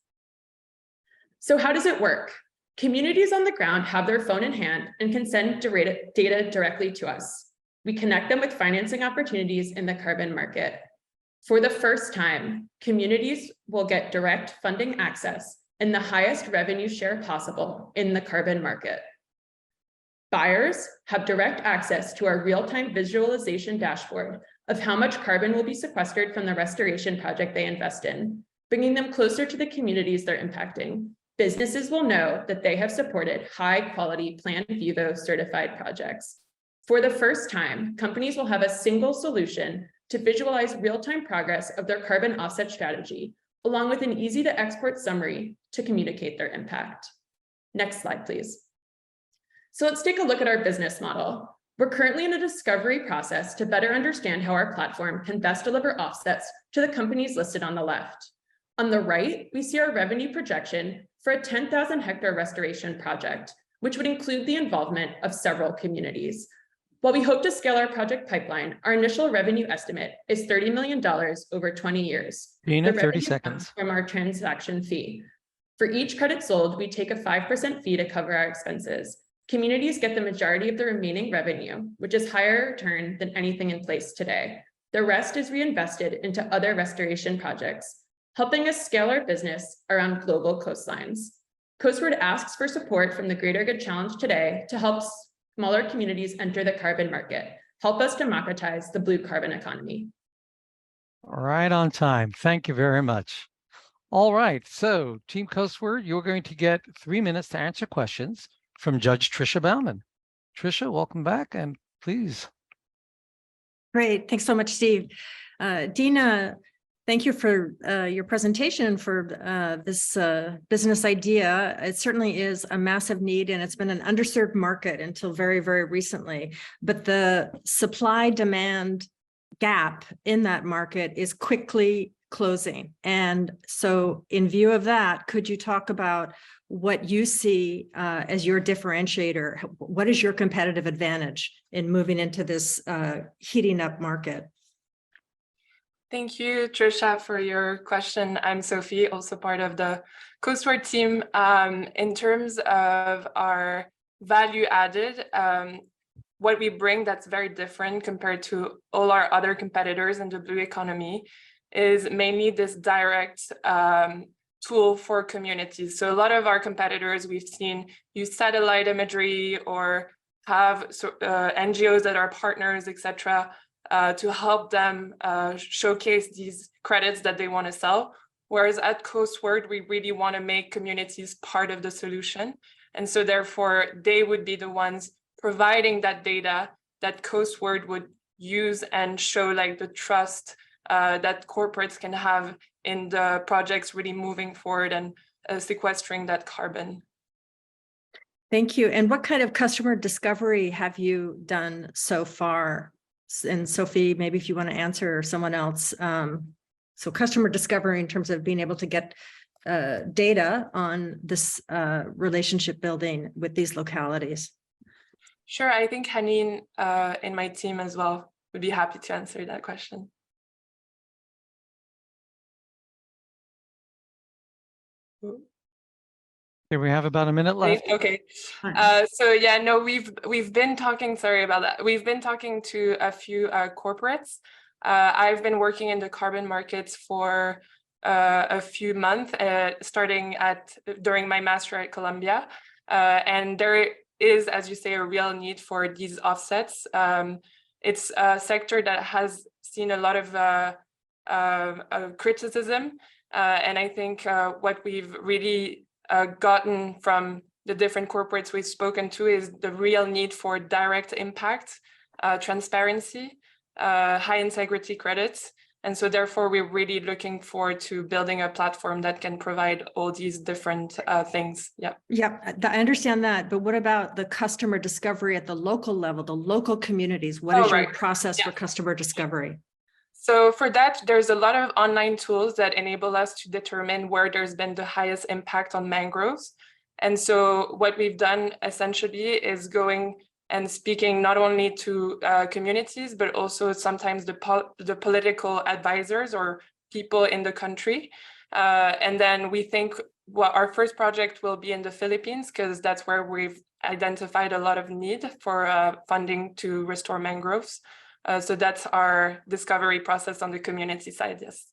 So how does it work? Communities on the ground have their phone in hand and can send data directly to us. We connect them with financing opportunities in the carbon market. For the first time, communities will get direct funding access and the highest revenue share possible in the carbon market. Buyers have direct access to our real-time visualization dashboard of how much carbon will be sequestered from the restoration project they invest in, bringing them closer to the communities they're impacting. Businesses will know that they have supported high-quality Plan Vivo certified projects. For the first time, companies will have a single solution to visualize real-time progress of their carbon offset strategy, along with an easy-to-export summary to communicate their impact. Next slide, please. So let's take a look at our business model. We're currently in a discovery process to better understand how our platform can best deliver offsets to the companies listed on the left. On the right, we see our revenue projection for a 10,000 hectare restoration project, which would include the involvement of several communities. While we hope to scale our project pipeline, our initial revenue estimate is $30 million over 20 years. Gina, 30 seconds. From our transaction fee. For each credit sold, we take a 5% fee to cover our expenses. Communities get the majority of the remaining revenue, which is higher return than anything in place today. The rest is reinvested into other restoration projects, helping us scale our business around global coastlines. Coastward asks for support from the Greater Good Challenge today to help smaller communities enter the carbon market. Help us democratize the blue carbon economy. Right on time. Thank you very much. All right. So Team Coastward, you're going to get 3 minutes to answer questions from Judge Tricia Bauman. Tricia, welcome back, and please. Great. Thanks so much, Steve. Dina, thank you for your presentation for this business idea. It certainly is a massive need, and it's been an underserved market until very, very recently. But the supply-demand gap in that market is quickly closing. And so in view of that, could you talk about what you see as your differentiator? What is your competitive advantage in moving into this heating up market? Thank you, Tricia, for your question. I'm Sophie, also part of the Coastward team. In terms of our value added, what we bring that's very different compared to all our other competitors in the blue economy is mainly this direct tool for communities. So a lot of our competitors we've seen use satellite imagery or have NGOs that are partners, etc., to help them showcase these credits that they want to sell. Whereas at Coastward, we really want to make communities part of the solution. And so therefore, they would be the ones providing that data that Coastward would use and show like the trust that corporates can have in the projects really moving forward and sequestering that carbon. Thank you. And what kind of customer discovery have you done so far? And Sophie, maybe if you want to answer, or someone else. So customer discovery in terms of being able to get data on this relationship building with these localities. Sure, I think Haneen in my team as well would be happy to answer that question. Here we have about a minute left. Okay. So yeah, no, we've been talking, sorry about that. We've been talking to a few corporates. I've been working in the carbon markets for a few months, starting during my master at Columbia. And there is, as you say, a real need for these offsets. It's a sector that has seen a lot of criticism. And I think what we've really gotten from the different corporates we've spoken to is the real need for direct impact, transparency, high integrity credits. And so therefore, we're really looking forward to building a platform that can provide all these different things. Yeah, I understand that. But what about the customer discovery at the local level, the local communities? What is your process for customer discovery? So for that, there's a lot of online tools that enable us to determine where there's been the highest impact on mangroves. And so what we've done essentially is going and speaking not only to communities, but also sometimes the political advisors or people in the country. And then we think our first project will be in the Philippines, because that's where we've identified a lot of need for funding to restore mangroves. So that's our discovery process on the community side, yes.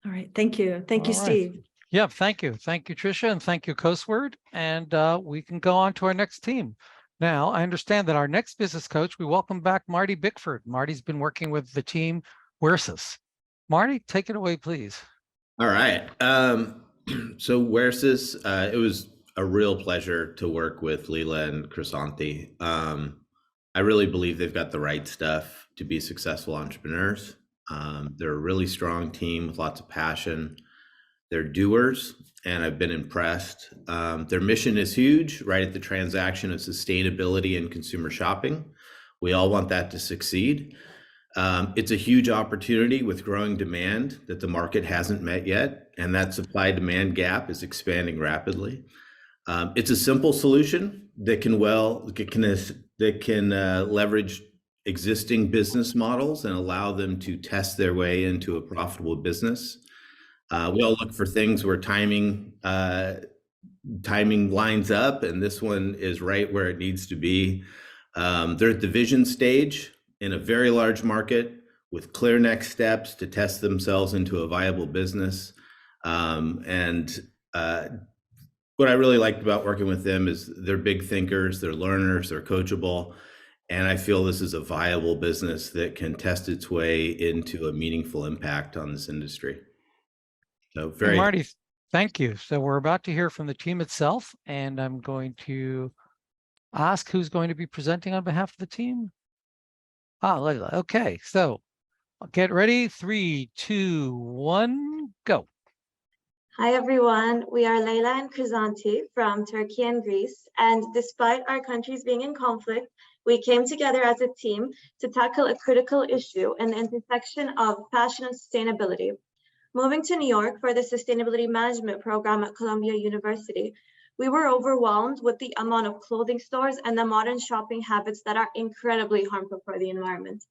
All right, thank you. Thank you, Steve. Yeah, thank you. Thank you, Tricia, and thank you, Coastward. And we can go on to our next team. Now, I understand that our next business coach, we welcome back Marty Bickford. Marty's been working with the team Wersis. Marty, take it away, please. All right. So Wersis, it was a real pleasure to work with Leela and Chrysanthi. I really believe they've got the right stuff to be successful entrepreneurs. They're a really strong team with lots of passion. They're doers, and I've been impressed. Their mission is huge, right at the transaction of sustainability and consumer shopping. We all want that to succeed. It's a huge opportunity with growing demand that the market hasn't met yet, and that supply-demand gap is expanding rapidly. It's a simple solution that can leverage existing business models and allow them to test their way into a profitable business. We all look for things where timing lines up, and this one is right where it needs to be. They're at the vision stage in a very large market with clear next steps to test themselves into a viable business. What I really liked about working with them is they're big thinkers, they're learners, they're coachable. And I feel this is a viable business that can test its way into a meaningful impact on this industry. So Marty, thank you. So we're about to hear from the team itself, and I'm going to ask who's going to be presenting on behalf of the team. Leila. Okay, so get ready. 3, 2, 1, go. Hi, everyone. We are Leila and Chrysanthi from Turkey and Greece. And despite our countries being in conflict, we came together as a team to tackle a critical issue in the intersection of fashion and sustainability. Moving to New York for the Sustainability Management program at Columbia University, we were overwhelmed with the amount of clothing stores and the modern shopping habits that are incredibly harmful for the environment.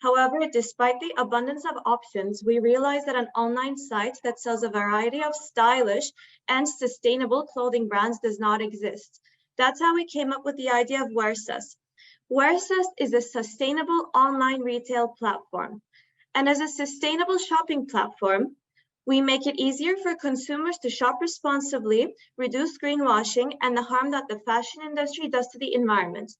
However, despite the abundance of options, we realized that an online site that sells a variety of stylish and sustainable clothing brands does not exist. That's how we came up with the idea of Wersis. Wersis is a sustainable online retail platform. And as a sustainable shopping platform, we make it easier for consumers to shop responsibly, reduce greenwashing, and the harm that the fashion industry does to the environment.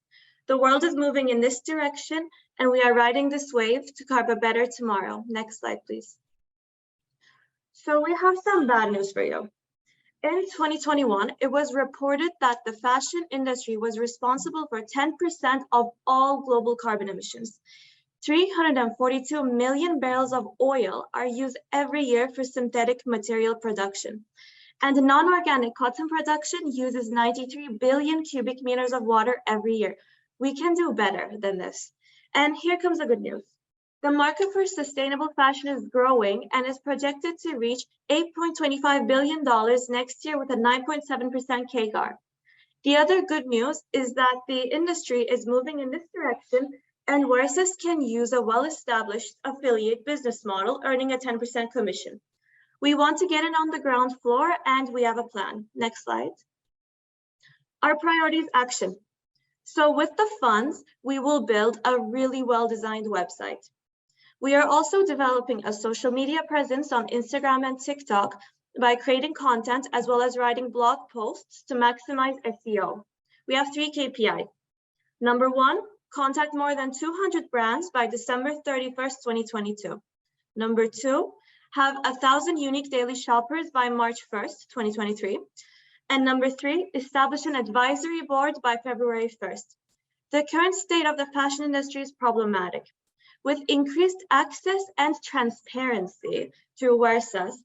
The world is moving in this direction, and we are riding this wave to carve a better tomorrow. Next slide, please. So we have some bad news for you. In 2021, it was reported that the fashion industry was responsible for 10% of all global carbon emissions. 342 million barrels of oil are used every year for synthetic material production. And non-organic cotton production uses 93 billion cubic meters of water every year. We can do better than this. And here comes the good news. The market for sustainable fashion is growing and is projected to reach $8.25 billion next year with a 9.7% CAGR. The other good news is that the industry is moving in this direction, and Versus can use a well-established affiliate business model, earning a 10% commission. We want to get it on the ground floor, and we have a plan. Next slide. Our priorities: action. So with the funds, we will build a really well-designed website. We are also developing a social media presence on Instagram and TikTok by creating content as well as writing blog posts to maximize SEO. We have 3 KPI. Number 1, contact more than 200 brands by December 31st, 2022. Number 2, have 1,000 unique daily shoppers by March 1st, 2023. And number 3, establish an advisory board by February 1st. The current state of the fashion industry is problematic. With increased access and transparency through Versus,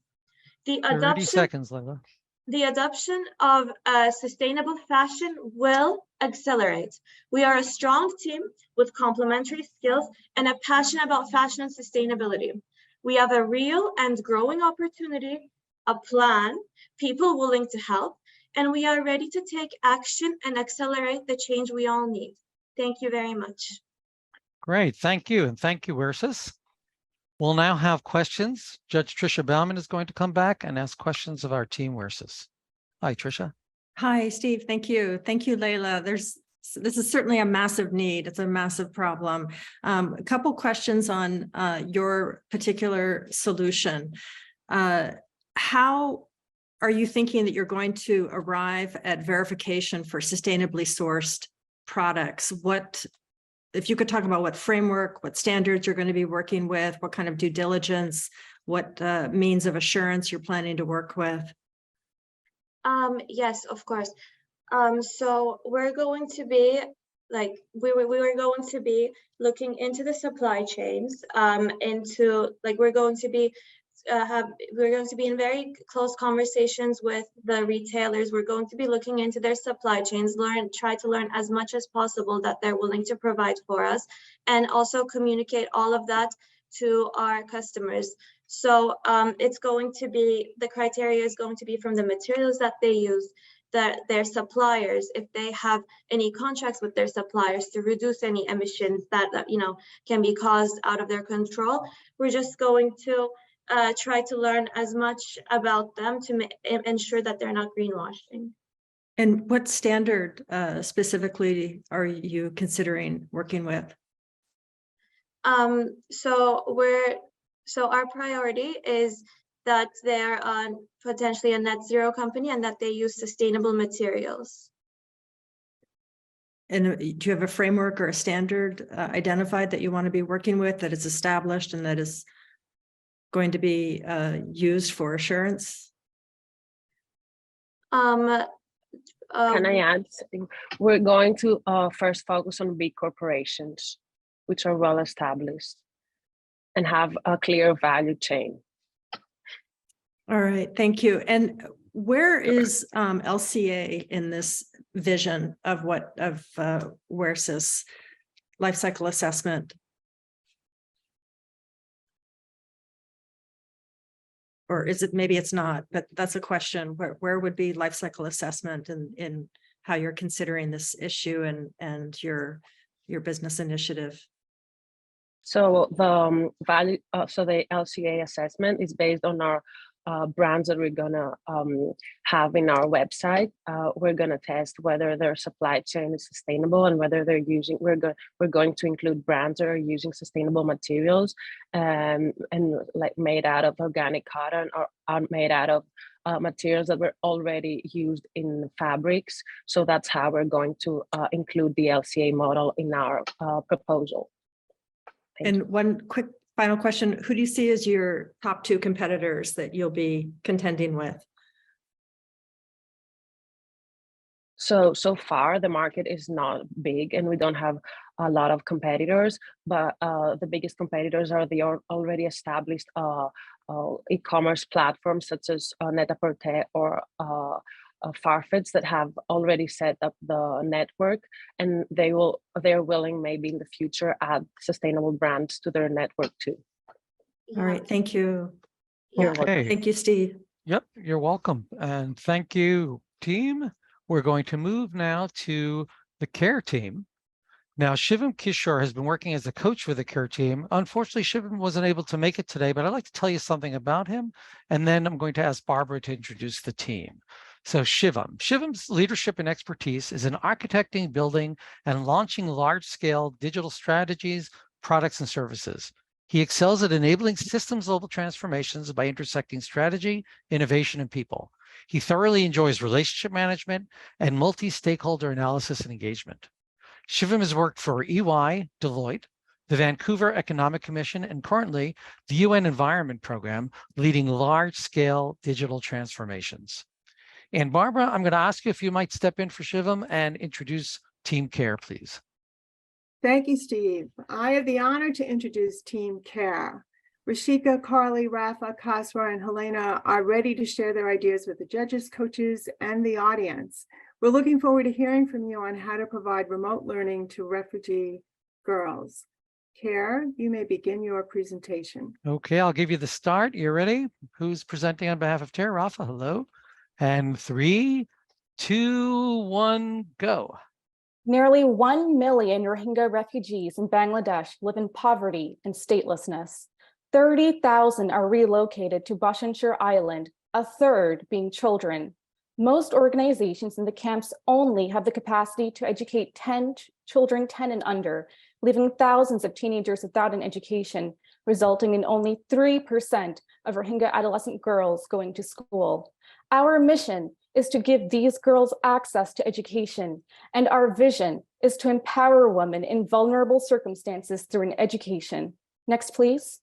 the 30 seconds, Leila. The adoption of sustainable fashion will accelerate. We are a strong team with complementary skills and a passion about fashion and sustainability. We have a real and growing opportunity, a plan, people willing to help, and we are ready to take action and accelerate the change we all need. Thank you very much. Great, thank you, and thank you, Versus. We'll now have questions. Judge Tricia Bauman is going to come back and ask questions of our team, Versus. Hi, Tricia. Hi, Steve. Thank you. Thank you, Leila. This is certainly a massive need. It's a massive problem. A couple questions on your particular solution. How are you thinking that you're going to arrive at verification for sustainably sourced products? If you could talk about what framework, what standards you're going to be working with, what kind of due diligence, what means of assurance you're planning to work with? Yes, of course. So we're going to be we were going to be looking into the supply chains, we're going to be in very close conversations with the retailers. We're going to be looking into their supply chains, try to learn as much as possible that they're willing to provide for us, and also communicate all of that to our customers. So it's going to be, the criteria is going to be from the materials that they use, their suppliers, if they have any contracts with their suppliers to reduce any emissions that can be caused out of their control. We're just going to try to learn as much about them to ensure that they're not greenwashing. And what standard specifically are you considering working with? So our priority is that they're potentially a net zero company and that they use sustainable materials. And do you have a framework or a standard identified that you want to be working with, that is established and that is going to be used for assurance? Can I add something? We're going to first focus on big corporations, which are well established and have a clear value chain. All right, thank you. And where is LCA in this vision of Versus life cycle assessment? Or is it, maybe it's not, but that's a question. Where would be life cycle assessment in how you're considering this issue and your business initiative? So the the LCA assessment is based on our brands that we're gonna have in our website. We're gonna test whether their supply chain is sustainable and whether they're using. We're going to include brands that are using sustainable materials and like made out of organic cotton or are made out of materials that were already used in fabrics. So that's how we're going to include the LCA model in our proposal. And one quick final question, who do you see as your top two competitors that you'll be contending with? So far, the market is not big and we don't have a lot of competitors, but the biggest competitors are the already established e-commerce platforms such as Net-a-Porter or Farfetch that have already set up the network, and they're willing maybe in the future add sustainable brands to their network too. All right, thank you. You're welcome. Thank you, Steve. Yep, you're welcome. And thank you, team. We're going to move now to the CARE team. Now, Shivam Kishore has been working as a coach for the CARE team. Unfortunately, Shivam wasn't able to make it today, but I'd like to tell you something about him. And then I'm going to ask Barbara to introduce the team. So Shivam's leadership and expertise is in architecting, building, and launching large-scale digital strategies, products, and services. He excels at enabling systems-level transformations by intersecting strategy, innovation, and people. He thoroughly enjoys relationship management and multi-stakeholder analysis and engagement. Shivam has worked for EY, Deloitte, the Vancouver Economic Commission, and currently the UN Environment Program, leading large-scale digital transformations. And Barbara, I'm going to ask you if you might step in for Shivam and introduce Team CARE, please. Thank you, Steve. I have the honor to introduce Team CARE. Rashika, Carly, Rafa, Kasra, and Helena are ready to share their ideas with the judges, coaches, and the audience. We're looking forward to hearing from you on how to provide remote learning to refugee girls. CARE, you may begin your presentation. Okay, I'll give you the start. You ready? Who's presenting on behalf of CARE? Rafa, hello. And 3, 2, 1, go. Nearly 1 million Rohingya refugees in Bangladesh live in poverty and statelessness. 30,000 are relocated to Bhasanchar Island, a third being children. Most organizations in the camps only have the capacity to educate 10 children 10 and under, leaving thousands of teenagers without an education, resulting in only 3% of Rohingya adolescent girls going to school. Our mission is to give these girls access to education, and our vision is to empower women in vulnerable circumstances through an education. Next, please.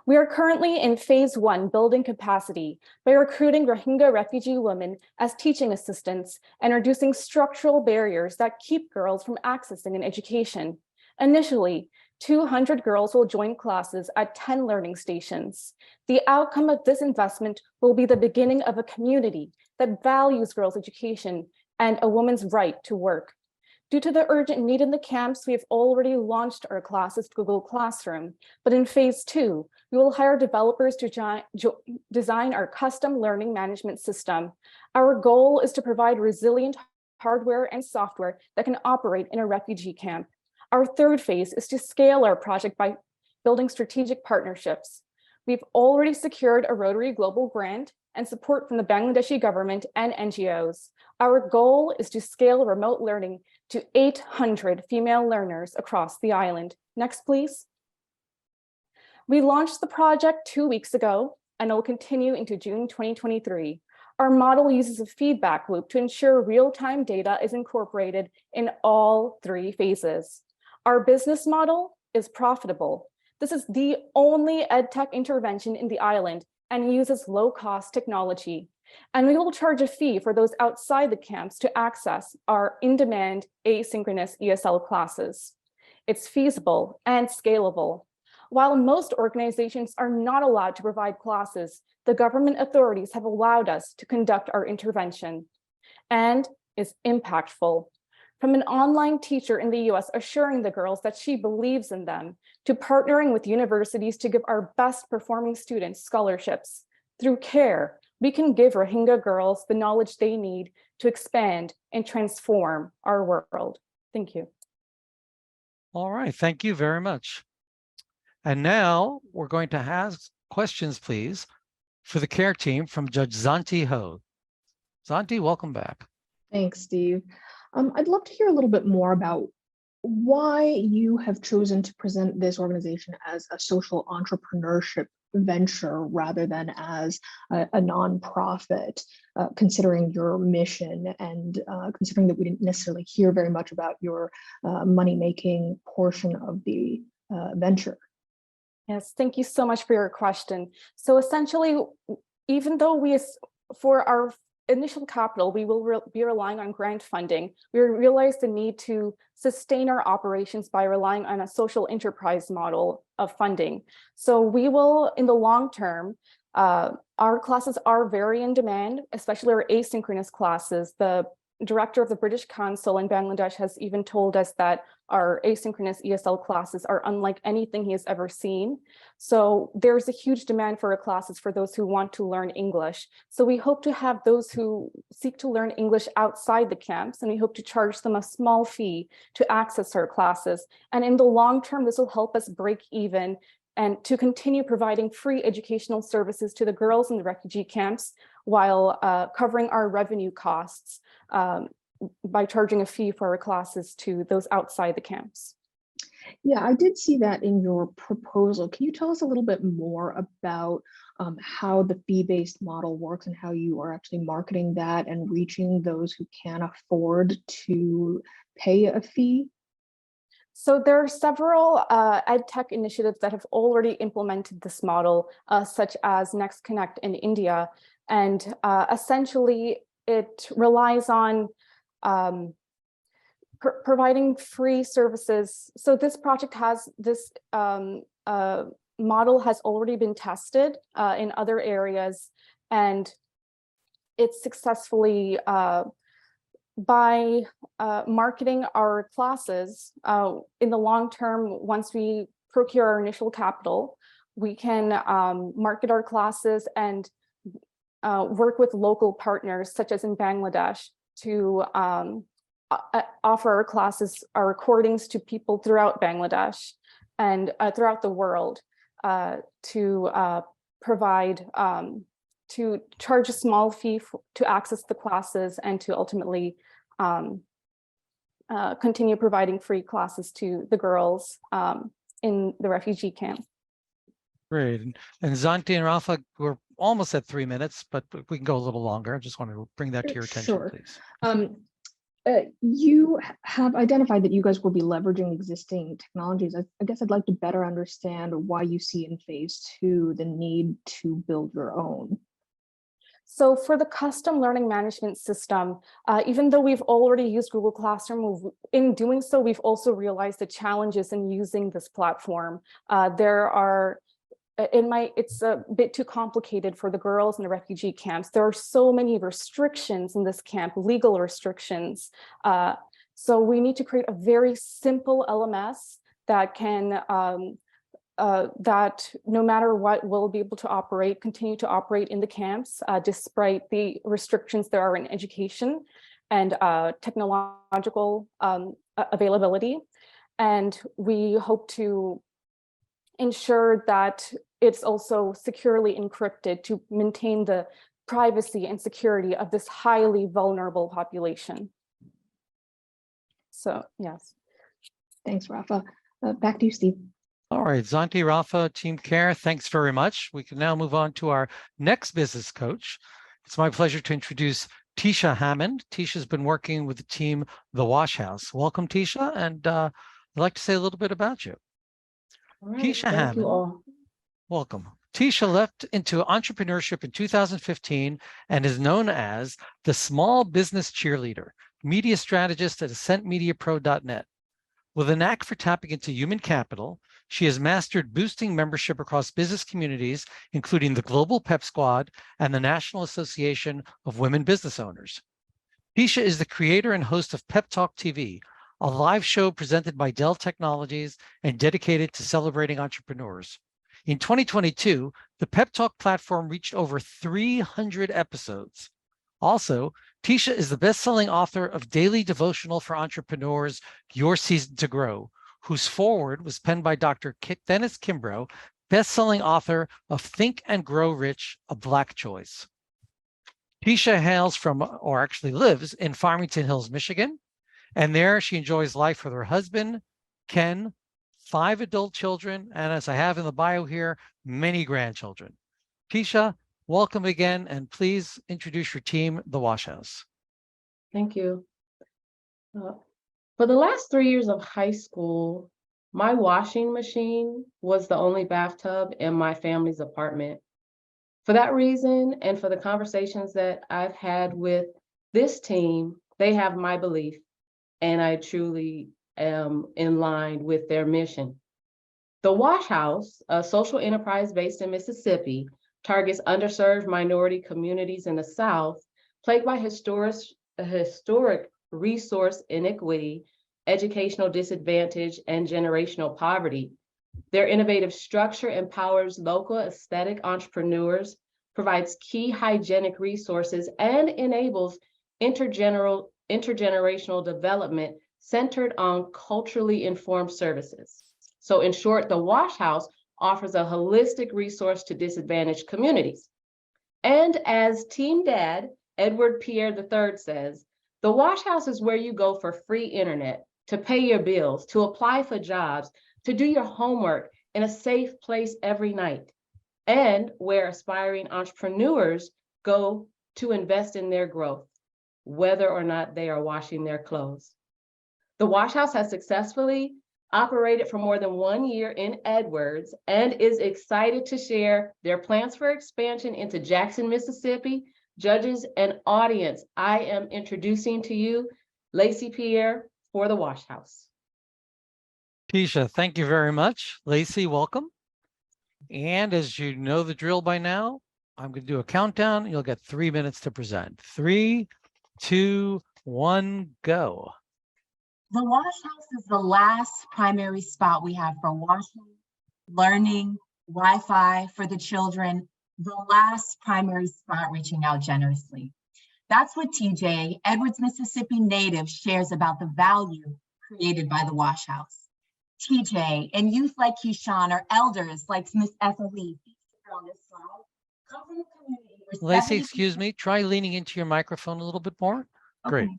We are currently in phase 1, building capacity by recruiting Rohingya refugee women as teaching assistants and reducing structural barriers that keep girls from accessing an education. Initially, 200 girls will join classes at 10 learning stations. The outcome of this investment will be the beginning of a community that values girls' education and a woman's right to work. Due to the urgent need in the camps, we have already launched our classes to Google Classroom, but in phase 2, we will hire developers to design our custom learning management system. Our goal is to provide resilient hardware and software that can operate in a refugee camp. Our third phase is to scale our project by building strategic partnerships. We've already secured a Rotary Global grant and support from the Bangladeshi government and NGOs. Our goal is to scale remote learning to 800 female learners across the island. Next, please. We launched the project 2 weeks ago, and it will continue into June 2023. Our model uses a feedback loop to ensure real-time data is incorporated in all 3 phases. Our business model is profitable. This is the only EdTech intervention in the island and uses low-cost technology. And we will charge a fee for those outside the camps to access our in-demand asynchronous ESL classes. It's feasible and scalable. While most organizations are not allowed to provide classes, the government authorities have allowed us to conduct our intervention, and is impactful. From an online teacher in the US assuring the girls that she believes in them, to partnering with universities to give our best performing students scholarships. Through CARE, we can give Rohingya girls the knowledge they need to expand and transform our world. Thank you. All right, thank you very much. And now we're going to ask questions, please, for the CARE team from Judge Zanti Ho. Zanti, welcome back. Thanks, Steve. I'd love to hear a little bit more about why you have chosen to present this organization as a social entrepreneurship venture rather than as a nonprofit, considering your mission and considering that we didn't necessarily hear very much about your money-making portion of the venture? Yes, thank you so much for your question. So essentially, even though for our initial capital, we will be relying on grant funding, we realize the need to sustain our operations by relying on a social enterprise model of funding. So we will, in the long term, our classes are very in demand, especially our asynchronous classes. The director of the British Council in Bangladesh has even told us that our asynchronous ESL classes are unlike anything he has ever seen. So there's a huge demand for our classes for those who want to learn English. So we hope to have those who seek to learn English outside the camps, and we hope to charge them a small fee to access our classes. And in the long term, this will help us break even and to continue providing free educational services to the girls in the refugee camps while covering our revenue costs by charging a fee for our classes to those outside the camps. Yeah, I did see that in your proposal. Can you tell us a little bit more about how the fee-based model works and how you are actually marketing that and reaching those who can afford to pay a fee? So there are several ed tech initiatives that have already implemented this model, such as Next Connect in India. And essentially, it relies on providing free services. So this project has this model has already been tested in other areas, and it's successfully by marketing our classes in the long term. Once we procure our initial capital, we can market our classes and work with local partners, such as in Bangladesh, to offer our classes, our recordings to people throughout Bangladesh and throughout the world to provide, to charge a small fee to access the classes and to ultimately continue providing free classes to the girls in the refugee camp. Great. And Zanti and Rafa, we're almost at 3 minutes, but we can go a little longer. I just wanted to bring that to your attention, Sure. please. You have identified that you guys will be leveraging existing technologies. I guess I'd like to better understand why you see in phase 2 the need to build your own. So for the custom learning management system, even though we've already used Google Classroom, in doing so, we've also realized the challenges in using this platform. It's a bit too complicated for the girls in the refugee camps. There are so many restrictions in this camp, legal restrictions. So we need to create a very simple LMS that can, that no matter what, will be able to continue to operate in the camps, despite the restrictions there are in education and technological availability. And we hope to ensure that it's also securely encrypted to maintain the privacy and security of this highly vulnerable population. So, yes. Thanks, Rafa. Back to you, Steve. All right, Zanti, Rafa, Team Care, thanks very much. We can now move on to our next business coach. It's my pleasure to introduce Tisha Hammond. Tisha's been working with the team, The Wash House. Welcome, Tisha, and I'd like to say a little bit about you. All right, Tisha thank Hammond, you all. welcome. Tisha left into entrepreneurship in 2015 and is known as the small business cheerleader, media strategist at ascentmediapro.net. With a knack for tapping into human capital, she has mastered boosting membership across business communities, including the Global Pep Squad and the National Association of Women Business Owners. Tisha is the creator and host of Pep Talk TV, a live show presented by Dell Technologies and dedicated to celebrating entrepreneurs. In 2022, the Pep Talk platform reached over 300 episodes. Also, Tisha is the best-selling author of Daily Devotional for Entrepreneurs, Your Season to Grow, whose foreword was penned by Dr. Dennis Kimbrough, best-selling author of Think and Grow Rich, A Black Choice. Tisha hails from, or actually lives in Farmington Hills, Michigan, and there she enjoys life with her husband, Ken, 5 adult children, and as I have in the bio here, many grandchildren. Keisha, welcome again, and please introduce your team, the Wash House. Thank you. For the last 3 years of high school, my washing machine was the only bathtub in my family's apartment. For that reason, and for the conversations that I've had with this team, they have my belief, and I truly am in line with their mission. The Wash House, a social enterprise based in Mississippi, targets underserved minority communities in the South plagued by historic resource inequity, educational disadvantage, and generational poverty. Their innovative structure empowers local aesthetic entrepreneurs, provides key hygienic resources, and enables intergenerational development centered on culturally informed services. So in short, the Wash House offers a holistic resource to disadvantaged communities. And as Team Dad, Edward Pierre III says, the Wash House is where you go for free internet, to pay your bills, to apply for jobs, to do your homework in a safe place every night, and where aspiring entrepreneurs go to invest in their growth, whether or not they are washing their clothes. The Wash House has successfully operated for more than 1 year in Edwards and is excited to share their plans for expansion into Jackson, Mississippi. Judges and audience, I am introducing to you Lacey Pierre for the Wash House. Keisha, thank you very much. Lacey, welcome. And as you know the drill by now, I'm going to do a countdown. You'll get 3 minutes to present. 3, 2, 1, go. The Wash House is the last primary spot we have for washing, learning, Wi-Fi for the children, the last primary spot reaching out generously. That's what TJ, Edwards, Mississippi native, shares about the value created by the Wash House. TJ and youth like Keyshawn or elders like Miss Ethel Lee, on this slide, come from a community where Lacey, excuse me, try leaning into your microphone a little bit more. Great. Okay.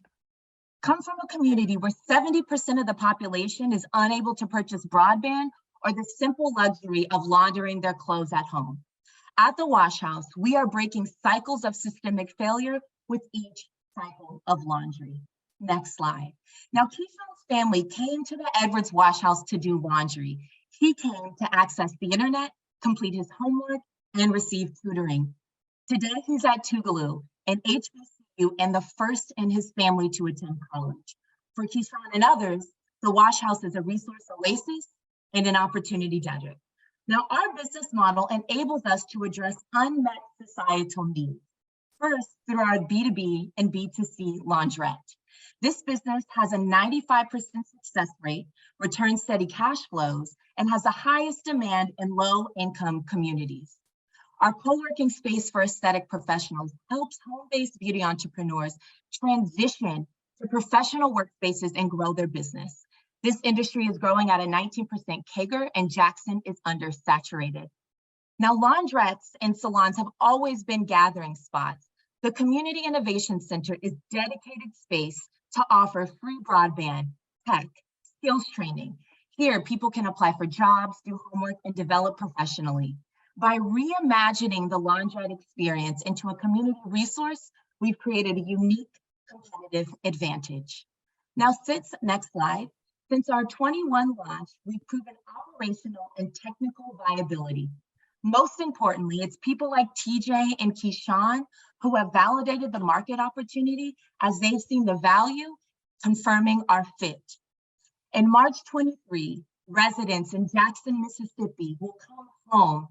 Come from a community where 70% of the population is unable to purchase broadband or the simple luxury of laundering their clothes at home. At the Wash House, we are breaking cycles of systemic failure with each cycle of laundry. Next slide. Now, Keyshawn's family came to the Edwards Wash House to do laundry. He came to access the internet, complete his homework, and receive tutoring. Today, he's at Tougaloo, an HBCU, and the first in his family to attend college. For Keyshawn and others, the Wash House is a resource oasis and an opportunity desert. Now, our business model enables us to address unmet societal needs. First, through our B2B and B2C laundrette. This business has a 95% success rate, returns steady cash flows, and has the highest demand in low-income communities. Our co-working space for aesthetic professionals helps home-based beauty entrepreneurs transition to professional workspaces and grow their business. This industry is growing at a 19% CAGR, and Jackson is undersaturated. Now, laundrettes and salons have always been gathering spots. The Community Innovation Center is dedicated space to offer free broadband, tech, skills training. Here, people can apply for jobs, do homework, and develop professionally. By reimagining the laundrette experience into a community resource, we've created a unique competitive advantage. Now, next slide. Since our 21 launch, we've proven operational and technical viability. Most importantly, it's people like TJ and Keyshawn who have validated the market opportunity as they've seen the value, confirming our fit. In March 23, residents in Jackson, Mississippi will come home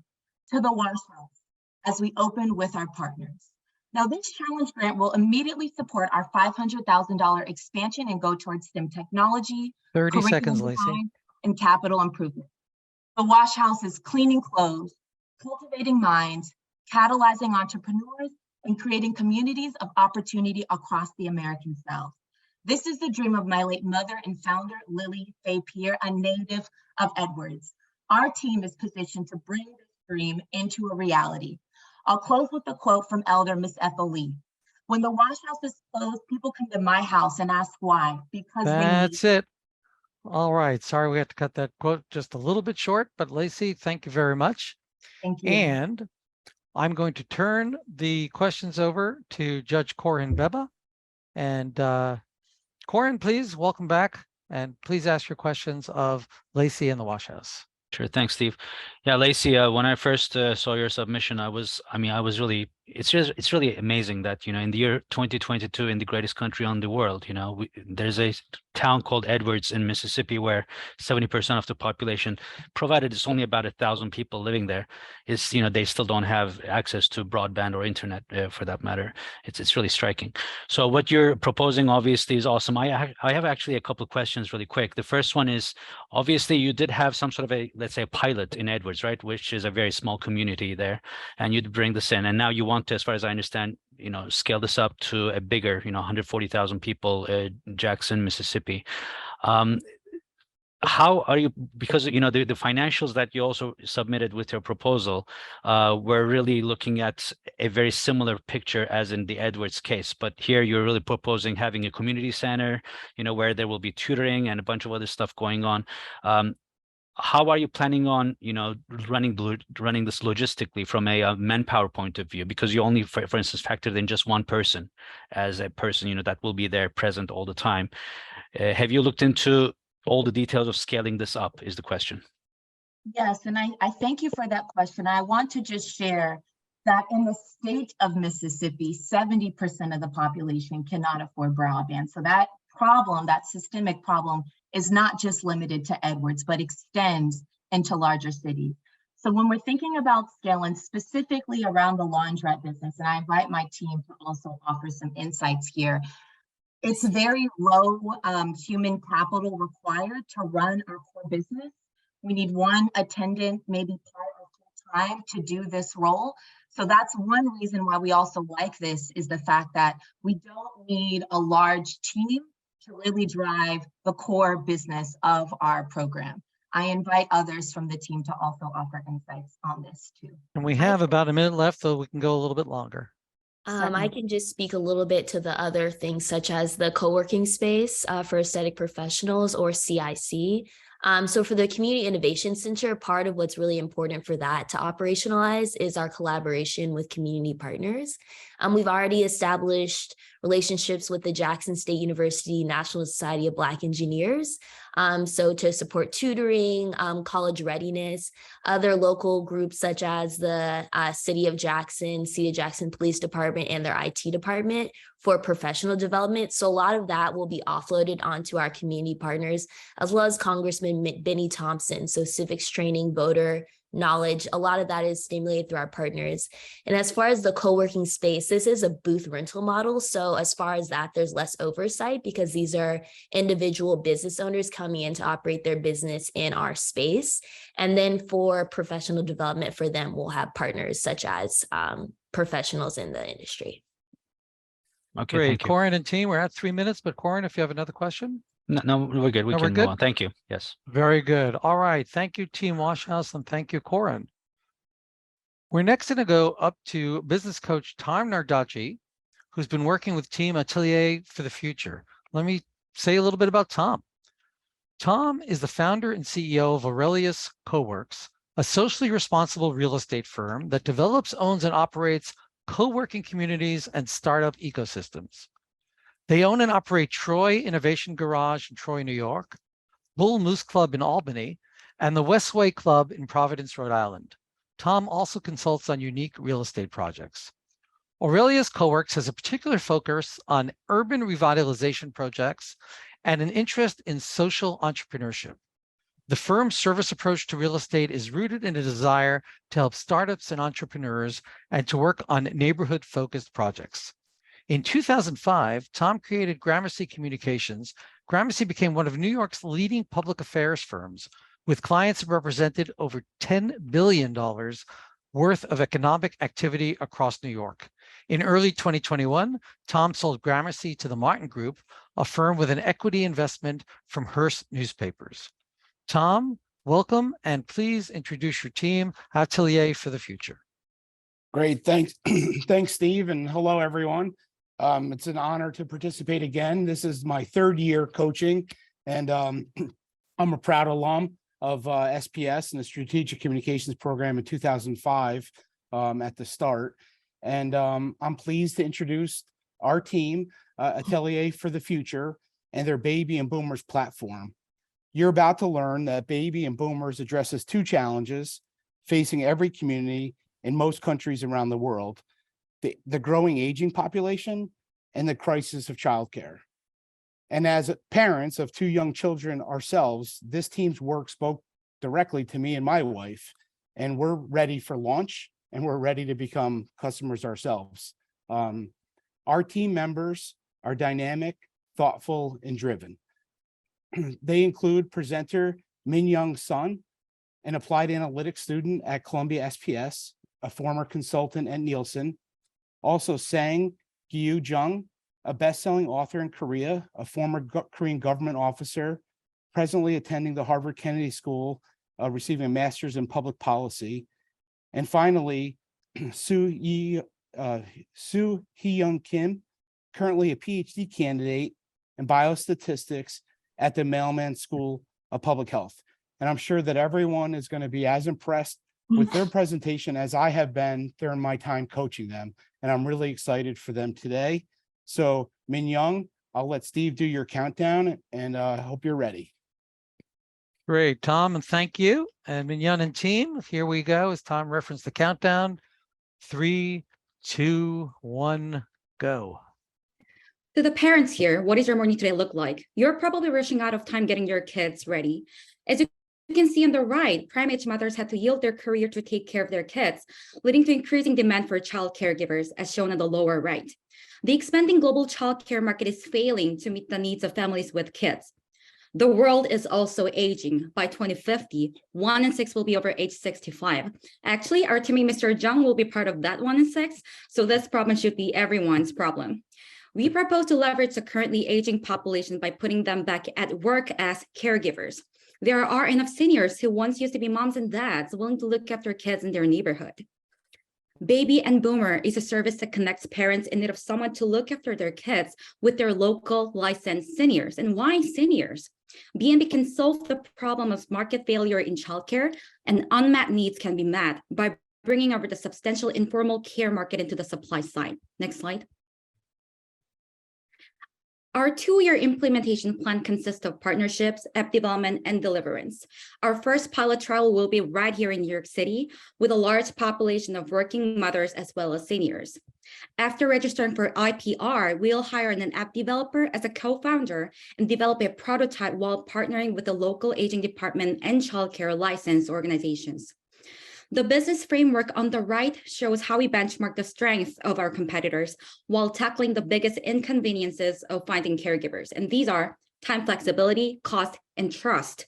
to the Wash House as we open with our partners. Now, this challenge grant will immediately support our $500,000 expansion and go towards STEM technology, 30 seconds, Lacey, and capital improvement. The Wash House is cleaning clothes, cultivating minds, catalyzing entrepreneurs, and creating communities of opportunity across the American South. This is the dream of my late mother and founder, Lily Faye Pierre, a native of Edwards. Our team is positioned to bring this dream into a reality. I'll close with a quote from Elder Miss Ethel Lee. When the Wash House is closed, people come to my house and ask why. Because that's it. All right. Sorry, we had to cut that quote just a little bit short, but Lacey, thank you very much. Thank you. And I'm going to turn the questions over to Judge Corin Beba. And Corin, please welcome back. And please ask your questions of Lacey and the Wash House. Sure. Thanks, Steve. Yeah, Lacey, when I first saw your submission, I was really, it's really amazing that, in the year 2022, in the greatest country on the world, there's a town called Edwards in Mississippi where 70% of the population, provided it's only about 1,000 people living there, is, they still don't have access to broadband or internet for that matter. It's really striking. So what you're proposing obviously is awesome. I have actually a couple of questions really quick. The first one is, obviously you did have some sort of a, let's say, a pilot in Edwards, right? Which is a very small community there, and you'd bring this in, and now you want to, as far as I understand, scale this up to a bigger, 140,000 people, Jackson, Mississippi. How are you, because the financials that you also submitted with your proposal were really looking at a very similar picture as in the Edwards case, but here you're really proposing having a community center, where there will be tutoring and a bunch of other stuff going on. How are you planning on, running this logistically from a manpower point of view? Because you only, for instance, factored in just one person as a person, that will be there present all the time. Have you looked into all the details of scaling this up is the question. Yes, and I thank you for that question. I want to just share that in the state of Mississippi, 70% of the population cannot afford broadband. So that problem, that systemic problem, is not just limited to Edwards, but extends into larger cities. So when we're thinking about scaling specifically around the laundrette business, and I invite my team to also offer some insights here, it's very low human capital required to run our core business. We need one attendant, maybe part or full time, to do this role. So that's one reason why we also like this, is the fact that we don't need a large team to really drive the core business of our program. I invite others from the team to also offer insights on this too. And we have about a minute left, so we can go a little bit longer. I can just speak a little bit to the other things, such as the co-working space for aesthetic professionals, or CIC. So for the Community Innovation Center, part of what's really important for that to operationalize is our collaboration with community partners. We've already established relationships with the Jackson State University National Society of Black Engineers. So to support tutoring, college readiness, other local groups such as the City of Jackson Police Department and their IT department for professional development. So a lot of that will be offloaded onto our community partners, as well as Congressman Benny Thompson. So civics training, voter knowledge, a lot of that is stimulated through our partners. And as far as the co-working space, this is a booth rental model. So as far as that, there's less oversight because these are individual business owners coming in to operate their business in our space. And then for professional development for them, we'll have partners such as professionals in the industry. Okay, great. Corin and team, we're at 3 minutes, but Corin, if you have another question. No, we're good. We can go on. Thank you. Yes. Very good. All right. Thank you, Team Washhouse, and thank you, Corin. We're next going to go up to business coach Tom Nardachi, who's been working with Team Atelier for the Future. Let me say a little bit about Tom. Tom is the founder and CEO of Aurelius Coworks, a socially responsible real estate firm that develops, owns, and operates co-working communities and startup ecosystems. They own and operate Troy Innovation Garage in Troy, New York, Bull Moose Club in Albany, and the Westway Club in Providence, Rhode Island. Tom also consults on unique real estate projects. Aurelius Coworks has a particular focus on urban revitalization projects and an interest in social entrepreneurship. The firm's service approach to real estate is rooted in a desire to help startups and entrepreneurs and to work on neighborhood-focused projects. In 2005, Tom created Gramercy Communications. Gramercy became one of New York's leading public affairs firms, with clients that represented over $10 billion worth of economic activity across New York. In early 2021, Tom sold Gramercy to the Martin Group, a firm with an equity investment from Hearst Newspapers. Tom, welcome, and please introduce your team, Atelier for the Future. Great, thanks. Thanks, Steve, and hello, everyone. It's an honor to participate again. This is my third year coaching, and I'm a proud alum of SPS and the Strategic Communications Program in 2005 at the start. And I'm pleased to introduce our team, Atelier for the Future, and their Baby and Boomers platform. You're about to learn that Baby and Boomers addresses two challenges facing every community in most countries around the world: the growing aging population and the crisis of childcare. And as parents of two young children ourselves, this team's work spoke directly to me and my wife, and we're ready for launch and we're ready to become customers ourselves. Our team members are dynamic, thoughtful, and driven. They include presenter Min Young Sun, an applied analytics student at Columbia SPS, a former consultant at Nielsen. Also Sang Gyu Jung, a best-selling author in Korea, a former Korean government officer, presently attending the Harvard Kennedy School, receiving a master's in public policy. And finally, Soo Hee-young Kim, currently a PhD candidate in biostatistics at the Mailman School of Public Health. And I'm sure that everyone is going to be as impressed with their presentation as I have been during my time coaching them. And I'm really excited for them today. So Min Young, I'll let Steve do your countdown, and I hope you're ready. Great, Tom, and thank you. And Min Young and team, here we go. As Tom referenced the countdown, 3, 2, 1, go. To the parents here, what does your morning today look like? You're probably rushing out of time getting your kids ready. As you can see on the right, prime-age mothers had to yield their career to take care of their kids, leading to increasing demand for child caregivers, as shown on the lower right. The expanding global child care market is failing to meet the needs of families with kids. The world is also aging. By 2050, 1 in 6 will be over age 65. Actually, our teammate Mr. Jung will be part of that 1 in 6, so this problem should be everyone's problem. We propose to leverage the currently aging population by putting them back at work as caregivers. There are enough seniors who once used to be moms and dads willing to look after kids in their neighborhood. Baby and Boomer is a service that connects parents in need of someone to look after their kids with their local licensed seniors. And why seniors? B&B can solve the problem of market failure in childcare, and unmet needs can be met by bringing over the substantial informal care market into the supply side. Next slide. Our 2-year implementation plan consists of partnerships, app development, and deliverance. Our first pilot trial will be right here in New York City with a large population of working mothers as well as seniors. After registering for IPR, we'll hire an app developer as a co-founder and develop a prototype while partnering with the local aging department and childcare license organizations. The business framework on the right shows how we benchmark the strengths of our competitors while tackling the biggest inconveniences of finding caregivers. And these are time flexibility, cost, and trust.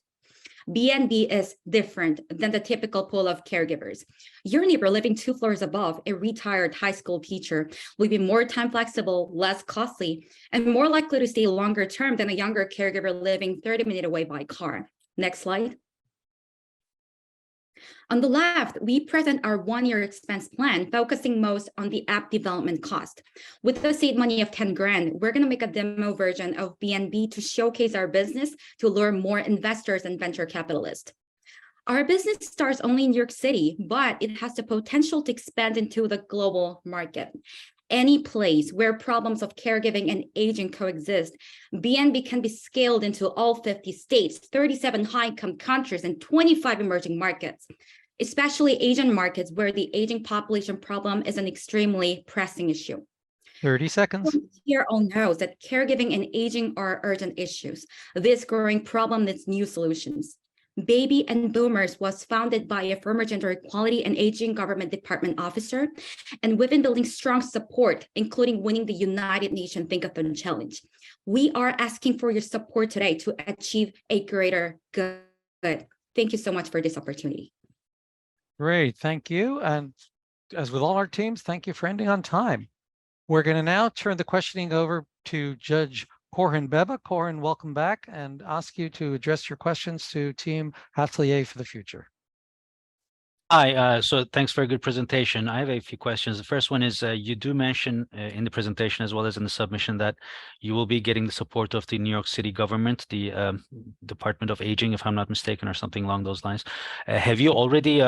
B&B is different than the typical pool of caregivers. Your neighbor living 2 floors above, a retired high school teacher, will be more time flexible, less costly, and more likely to stay longer term than a younger caregiver living 30 minutes away by car. Next slide. On the left, we present our 1-year expense plan, focusing most on the app development cost. With the seed money of 10 grand, we're going to make a demo version of B&B to showcase our business to lure more investors and venture capitalists. Our business starts only in New York City, but it has the potential to expand into the global market. Any place where problems of caregiving and aging coexist, B&B can be scaled into all 50 states, 37 high-income countries, and 25 emerging markets, especially Asian markets where the aging population problem is an extremely pressing issue. 30 seconds. Here all knows that caregiving and aging are urgent issues. This growing problem needs new solutions. Baby and Boomers was founded by a former gender equality and aging government department officer, and we've been building strong support, including winning the United Nations Think-a-thon Challenge. We are asking for your support today to achieve a greater good. Thank you so much for this opportunity. Great, thank you. And as with all our teams, thank you for ending on time. We're going to now turn the questioning over to Judge Corhin Beba. Corhin, welcome back, and ask you to address your questions to Team Atelier for the Future. Hi, so thanks for a good presentation. I have a few questions. The first one is you do mention in the presentation as well as in the submission that you will be getting the support of the New York City government, the Department of Aging, if I'm not mistaken, or something along those lines. Have you already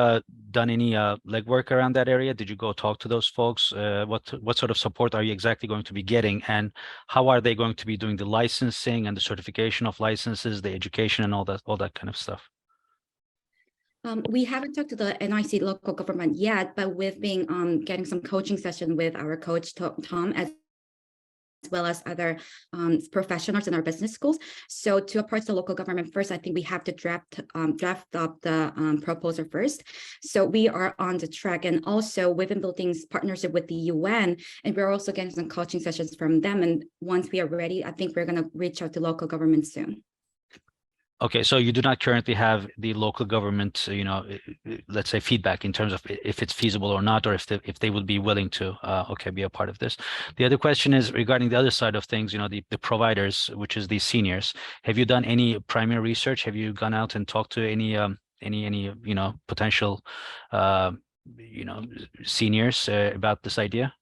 done any legwork around that area? Did you go talk to those folks? What sort of support are you exactly going to be getting, and how are they going to be doing the licensing and the certification of licenses, the education, and all that kind of stuff? We haven't talked to the NYC local government yet, but we've been getting some coaching session with our coach Tom, as well as other professionals in our business schools. So to approach the local government first, I think we have to draft up the proposal first. So we are on the track, and also we've been building partnership with the UN, and we're also getting some coaching sessions from them. And once we are ready, I think we're going to reach out to local government soon. Okay, so you do not currently have the local government, let's say feedback in terms of if it's feasible or not, or if they would be willing to, be a part of this. The other question is regarding the other side of things, the providers, which is the seniors. Have you done any primary research? Have you gone out and talked to any potential, seniors about this idea?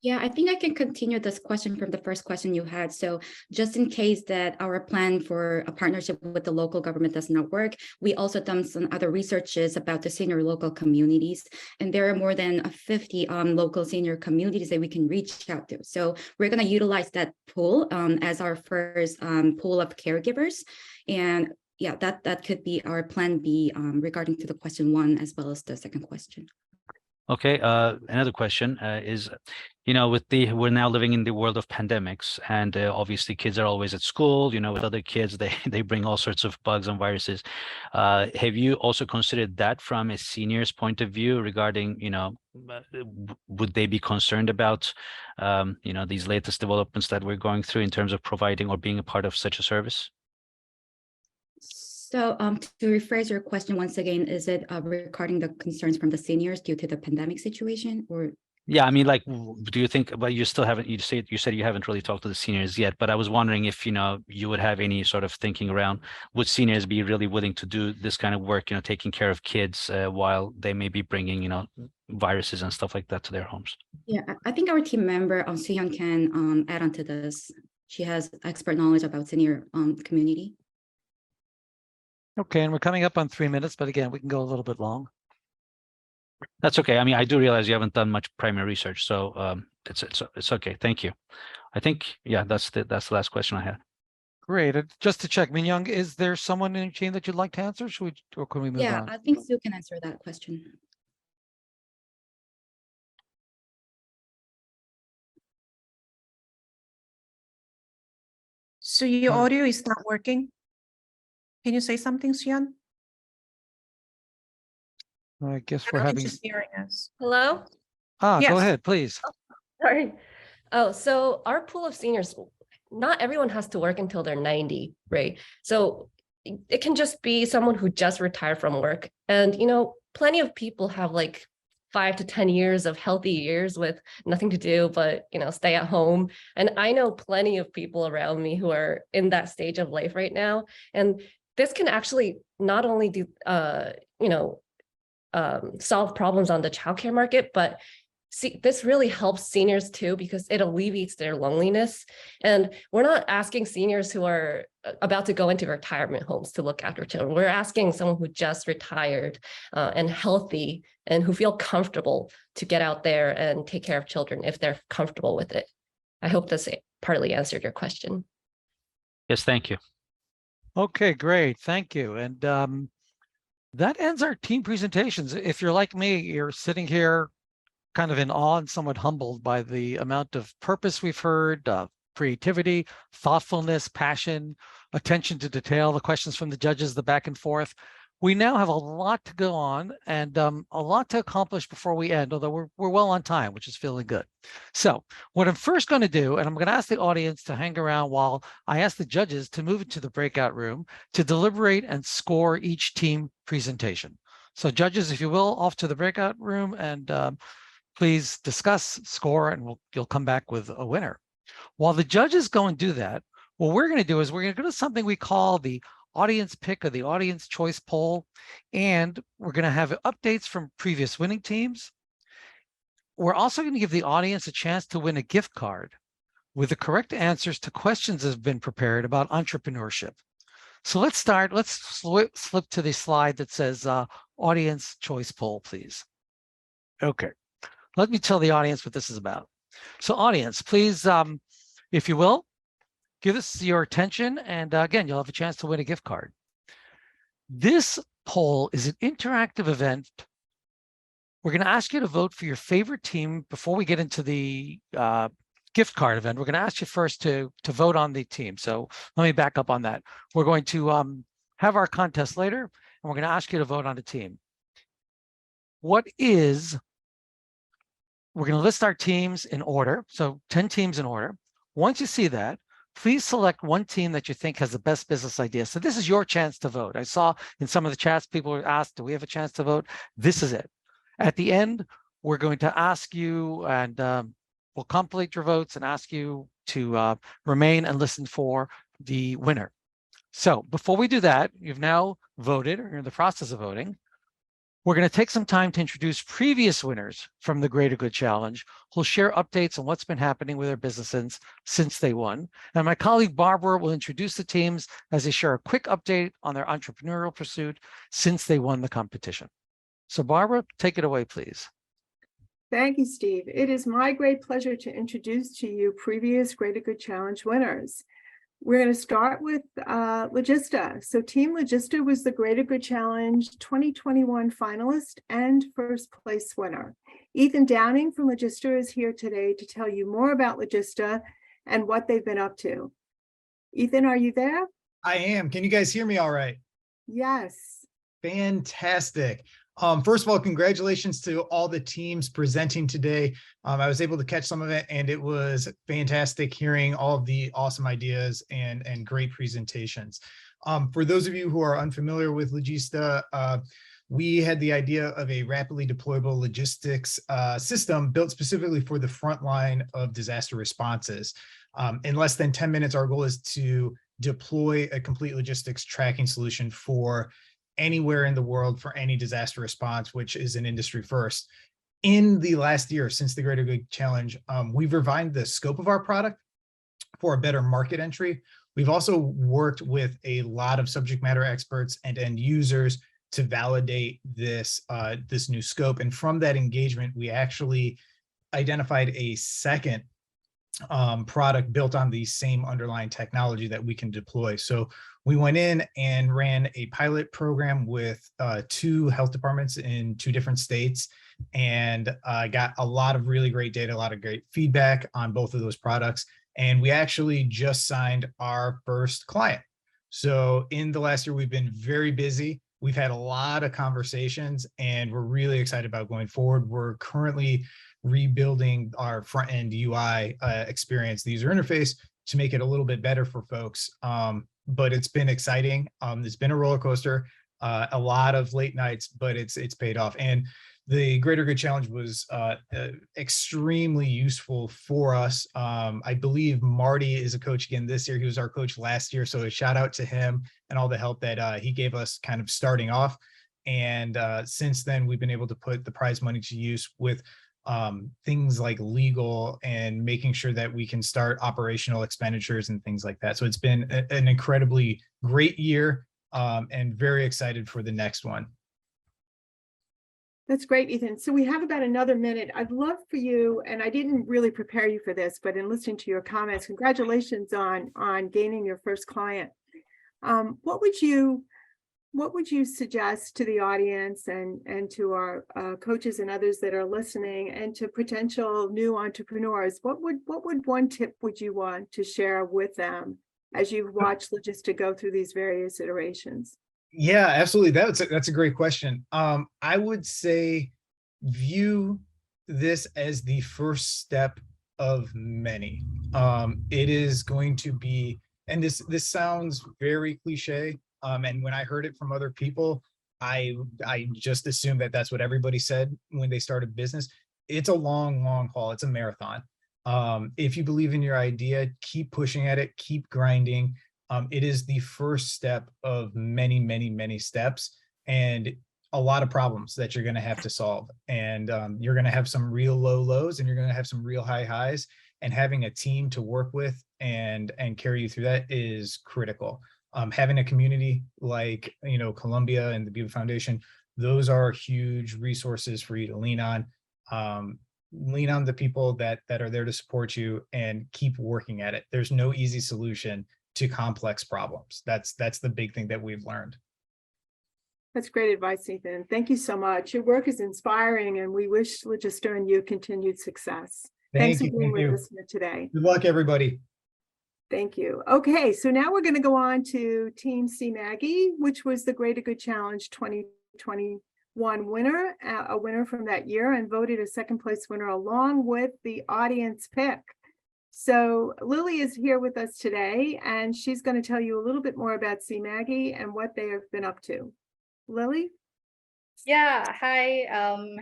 Yeah, I think I can continue this question from the first question you had. So just in case that our plan for a partnership with the local government does not work, we also done some other researches about the senior local communities. And there are more than 50 local senior communities that we can reach out to. So we're going to utilize that pool as our first pool of caregivers. And yeah, that could be our plan B regarding to the question one, as well as the second question. Okay, another question is, we're now living in the world of pandemics, and obviously kids are always at school, with other kids, they bring all sorts of bugs and viruses. Have you also considered that from a senior's point of view regarding, would they be concerned about, these latest developments that we're going through in terms of providing or being a part of such a service? So to rephrase your question once again, is it regarding the concerns from the seniors due to the pandemic situation, or? Yeah, I mean, like, do you think, but you still haven't, you said you haven't really talked to the seniors yet, but I was wondering if, you would have any sort of thinking around, would seniors be really willing to do this kind of work, taking care of kids while they may be bringing, viruses and stuff like that to their homes? Yeah, I think our team member, Suhyun, can add on to this. She has expert knowledge about senior community. Okay, and we're coming up on 3 minutes, but again, we can go a little bit long. That's okay. I mean, I do realize you haven't done much primary research, so it's okay. Thank you. I think, yeah, that's the last question I had. Great. Just to check, Min-Young, is there someone in your team that you'd like to answer? Or can we move on? Yeah, I think Sue can answer that question. So your audio is not working. Can you say something, Suhyun? I guess we're having. Just hearing us. Hello? Yes. Go ahead, please. Sorry. Oh, so our pool of seniors, not everyone has to work until they're 90, right? So it can just be someone who just retired from work. And, plenty of people have like 5 to 10 years of healthy years with nothing to do but, stay at home. And I know plenty of people around me who are in that stage of life right now. And this can actually not only do, solve problems on the childcare market, but this really helps seniors too, because it alleviates their loneliness. And we're not asking seniors who are about to go into retirement homes to look after children. We're asking someone who just retired and healthy and who feel comfortable to get out there and take care of children if they're comfortable with it. I hope this partly answered your question. Yes, thank you. Okay, great. Thank you. And that ends our team presentations. If you're like me, you're sitting here kind of in awe and somewhat humbled by the amount of purpose we've heard, creativity, thoughtfulness, passion, attention to detail, the questions from the judges, the back and forth. We now have a lot to go on and a lot to accomplish before we end, although we're well on time, which is feeling good. So what I'm first going to do, and I'm going to ask the audience to hang around while I ask the judges to move into the breakout room to deliberate and score each team presentation. So judges, if you will, off to the breakout room and please discuss, score, and you'll come back with a winner. While the judges go and do that, what we're going to do is we're going to go to something we call the audience pick of the audience choice poll, and we're going to have updates from previous winning teams. We're also going to give the audience a chance to win a gift card with the correct answers to questions that have been prepared about entrepreneurship. So let's start. Let's flip to the slide that says audience choice poll, please. Okay, let me tell the audience what this is about. So audience, please, if you will, give us your attention. And again, you'll have a chance to win a gift card. This poll is an interactive event. We're going to ask you to vote for your favorite team before we get into the gift card event. We're going to ask you first to vote on the team. So let me back up on that. We're going to have our contest later, and we're going to ask you to vote on the team. We're going to list our teams in order. So 10 teams in order. Once you see that, please select one team that you think has the best business idea. So this is your chance to vote. I saw in some of the chats, people were asked, do we have a chance to vote? This is it. At the end, we're going to ask you, and we'll compilate your votes and ask you to remain and listen for the winner. So before we do that, you've now voted, or you're in the process of voting. We're going to take some time to introduce previous winners from the Greater Good Challenge, who'll share updates on what's been happening with their businesses since they won. And my colleague Barbara will introduce the teams as they share a quick update on their entrepreneurial pursuit since they won the competition. So Barbara, take it away, please. Thank you, Steve. It is my great pleasure to introduce to you previous Greater Good Challenge winners. We're going to start with Logista. So Team Logista was the Greater Good Challenge 2021 finalist and first place winner. Ethan Downing from Logista is here today to tell you more about Logista and what they've been up to. Ethan, are you there? I am. Can you guys hear me all right? Yes. Fantastic. First of all, congratulations to all the teams presenting today. I was able to catch some of it, and it was fantastic hearing all of the awesome ideas and great presentations. For those of you who are unfamiliar with Logista, we had the idea of a rapidly deployable logistics system built specifically for the front line of disaster responses. In less than 10 minutes, our goal is to deploy a complete logistics tracking solution for anywhere in the world for any disaster response, which is an industry first. In the last year, since the Greater Good Challenge, we've refined the scope of our product for a better market entry. We've also worked with a lot of subject matter experts and end users to validate this, this new scope. And from that engagement, we actually identified a second product built on the same underlying technology that we can deploy. So we went in and ran a pilot program with 2 health departments in 2 different states, and got a lot of really great data, a lot of great feedback on both of those products. And we actually just signed our first client. So in the last year, we've been very busy. We've had a lot of conversations, and we're really excited about going forward. We're currently rebuilding our front end UI experience, the user interface, to make it a little bit better for folks. But it's been exciting. It's been a roller coaster, a lot of late nights, but it's paid off. And the Greater Good Challenge was extremely useful for us. I believe Marty is a coach again this year. He was our coach last year. So a shout out to him and all the help that he gave us kind of starting off. And since then, we've been able to put the prize money to use with things like legal and making sure that we can start operational expenditures and things like that. So it's been an incredibly great year, and very excited for the next one. That's great, Ethan. So we have about another minute. I'd love for you, and I didn't really prepare you for this, but in listening to your comments, congratulations on gaining your first client. What would you suggest to the audience and to our coaches and others that are listening, and to potential new entrepreneurs? What would one tip would you want to share with them as you watch Logista go through these various iterations? Yeah, absolutely. That's a great question. I would say view this as the first step of many. It is going to be, and this sounds very cliche. And when I heard it from other people, I just assumed that that's what everybody said when they started business. It's a long haul. It's a marathon. If you believe in your idea, keep pushing at it, keep grinding. It is the first step of many, many, many steps and a lot of problems that you're going to have to solve. And you're going to have some real low lows and you're going to have some real high highs. And having a team to work with and carry you through that is critical. Having a community like, you know, Columbia and the Beaver Foundation, those are huge resources for you to lean on. Lean on the people that are there to support you and keep working at it. There's no easy solution to complex problems. That's the big thing that we've learned. That's great advice, Ethan. Thank you so much. Your work is inspiring and we wish Legister and you continued success. Thanks for being with us today. Good luck, everybody. Thank you. Okay, so now we're going to go on to Team C Maggie, which was the Greater Good Challenge 2021 winner, a winner from that year, and voted a second place winner along with the audience pick. So Lily is here with us today, and she's going to tell you a little bit more about C Maggie and what they have been up to. Lily? Yeah, hi.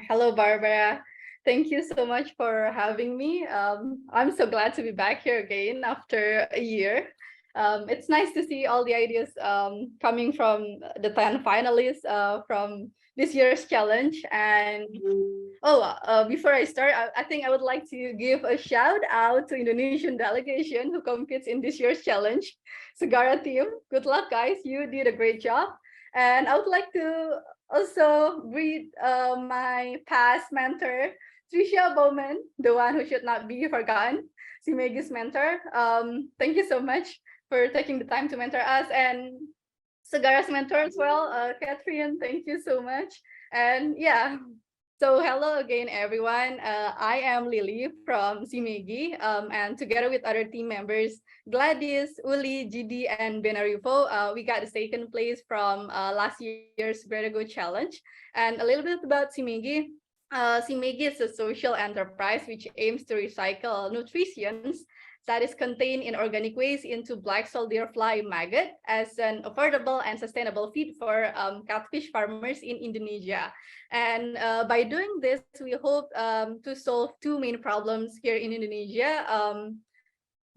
Hello, Barbara. Thank you so much for having me. I'm so glad to be back here again after a year. It's nice to see all the ideas coming from the 10 finalists from this year's challenge. And before I start, I think I would like to give a shout out to Indonesian delegation who competes in this year's challenge. Segara team, good luck, guys. You did a great job. And I would like to also greet my past mentor, Tricia Bowman, the one who should not be forgotten, Simegi's mentor. Thank you so much for taking the time to mentor us, and Segara's mentor as well, Catherine. Thank you so much. And yeah, so hello again, everyone. I am Lily from Simegi, and together with other team members, Gladys, Uli, GD, and Benarivo, we got the second place from last year's Greater Good Challenge. And a little bit about Simegi. Simegi is a social enterprise which aims to recycle nutrients that is contained in organic waste into black soldier fly maggot as an affordable and sustainable feed for catfish farmers in Indonesia. And by doing this, we hope to solve two main problems here in Indonesia.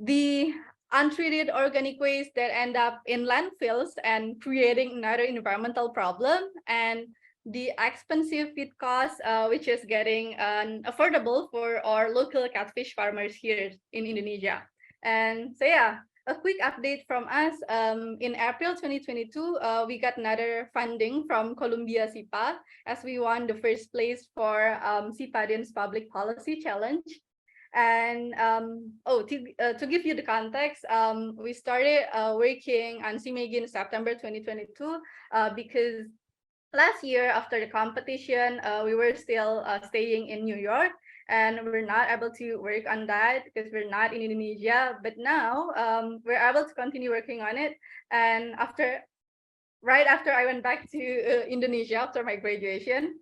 The untreated organic waste that end up in landfills and creating another environmental problem, and the expensive feed cost, which is getting affordable for our local catfish farmers here in Indonesia. And so yeah, a quick update from us. In April 2022, we got another funding from Columbia SIPA as we won the first place for SIPADIN's Public Policy Challenge. And to give you the context, we started working on Simegi in September 2022 because last year, after the competition, we were still staying in New York, and we're not able to work on that because we're not in Indonesia. But now we're able to continue working on it. And right after I went back to Indonesia after my graduation.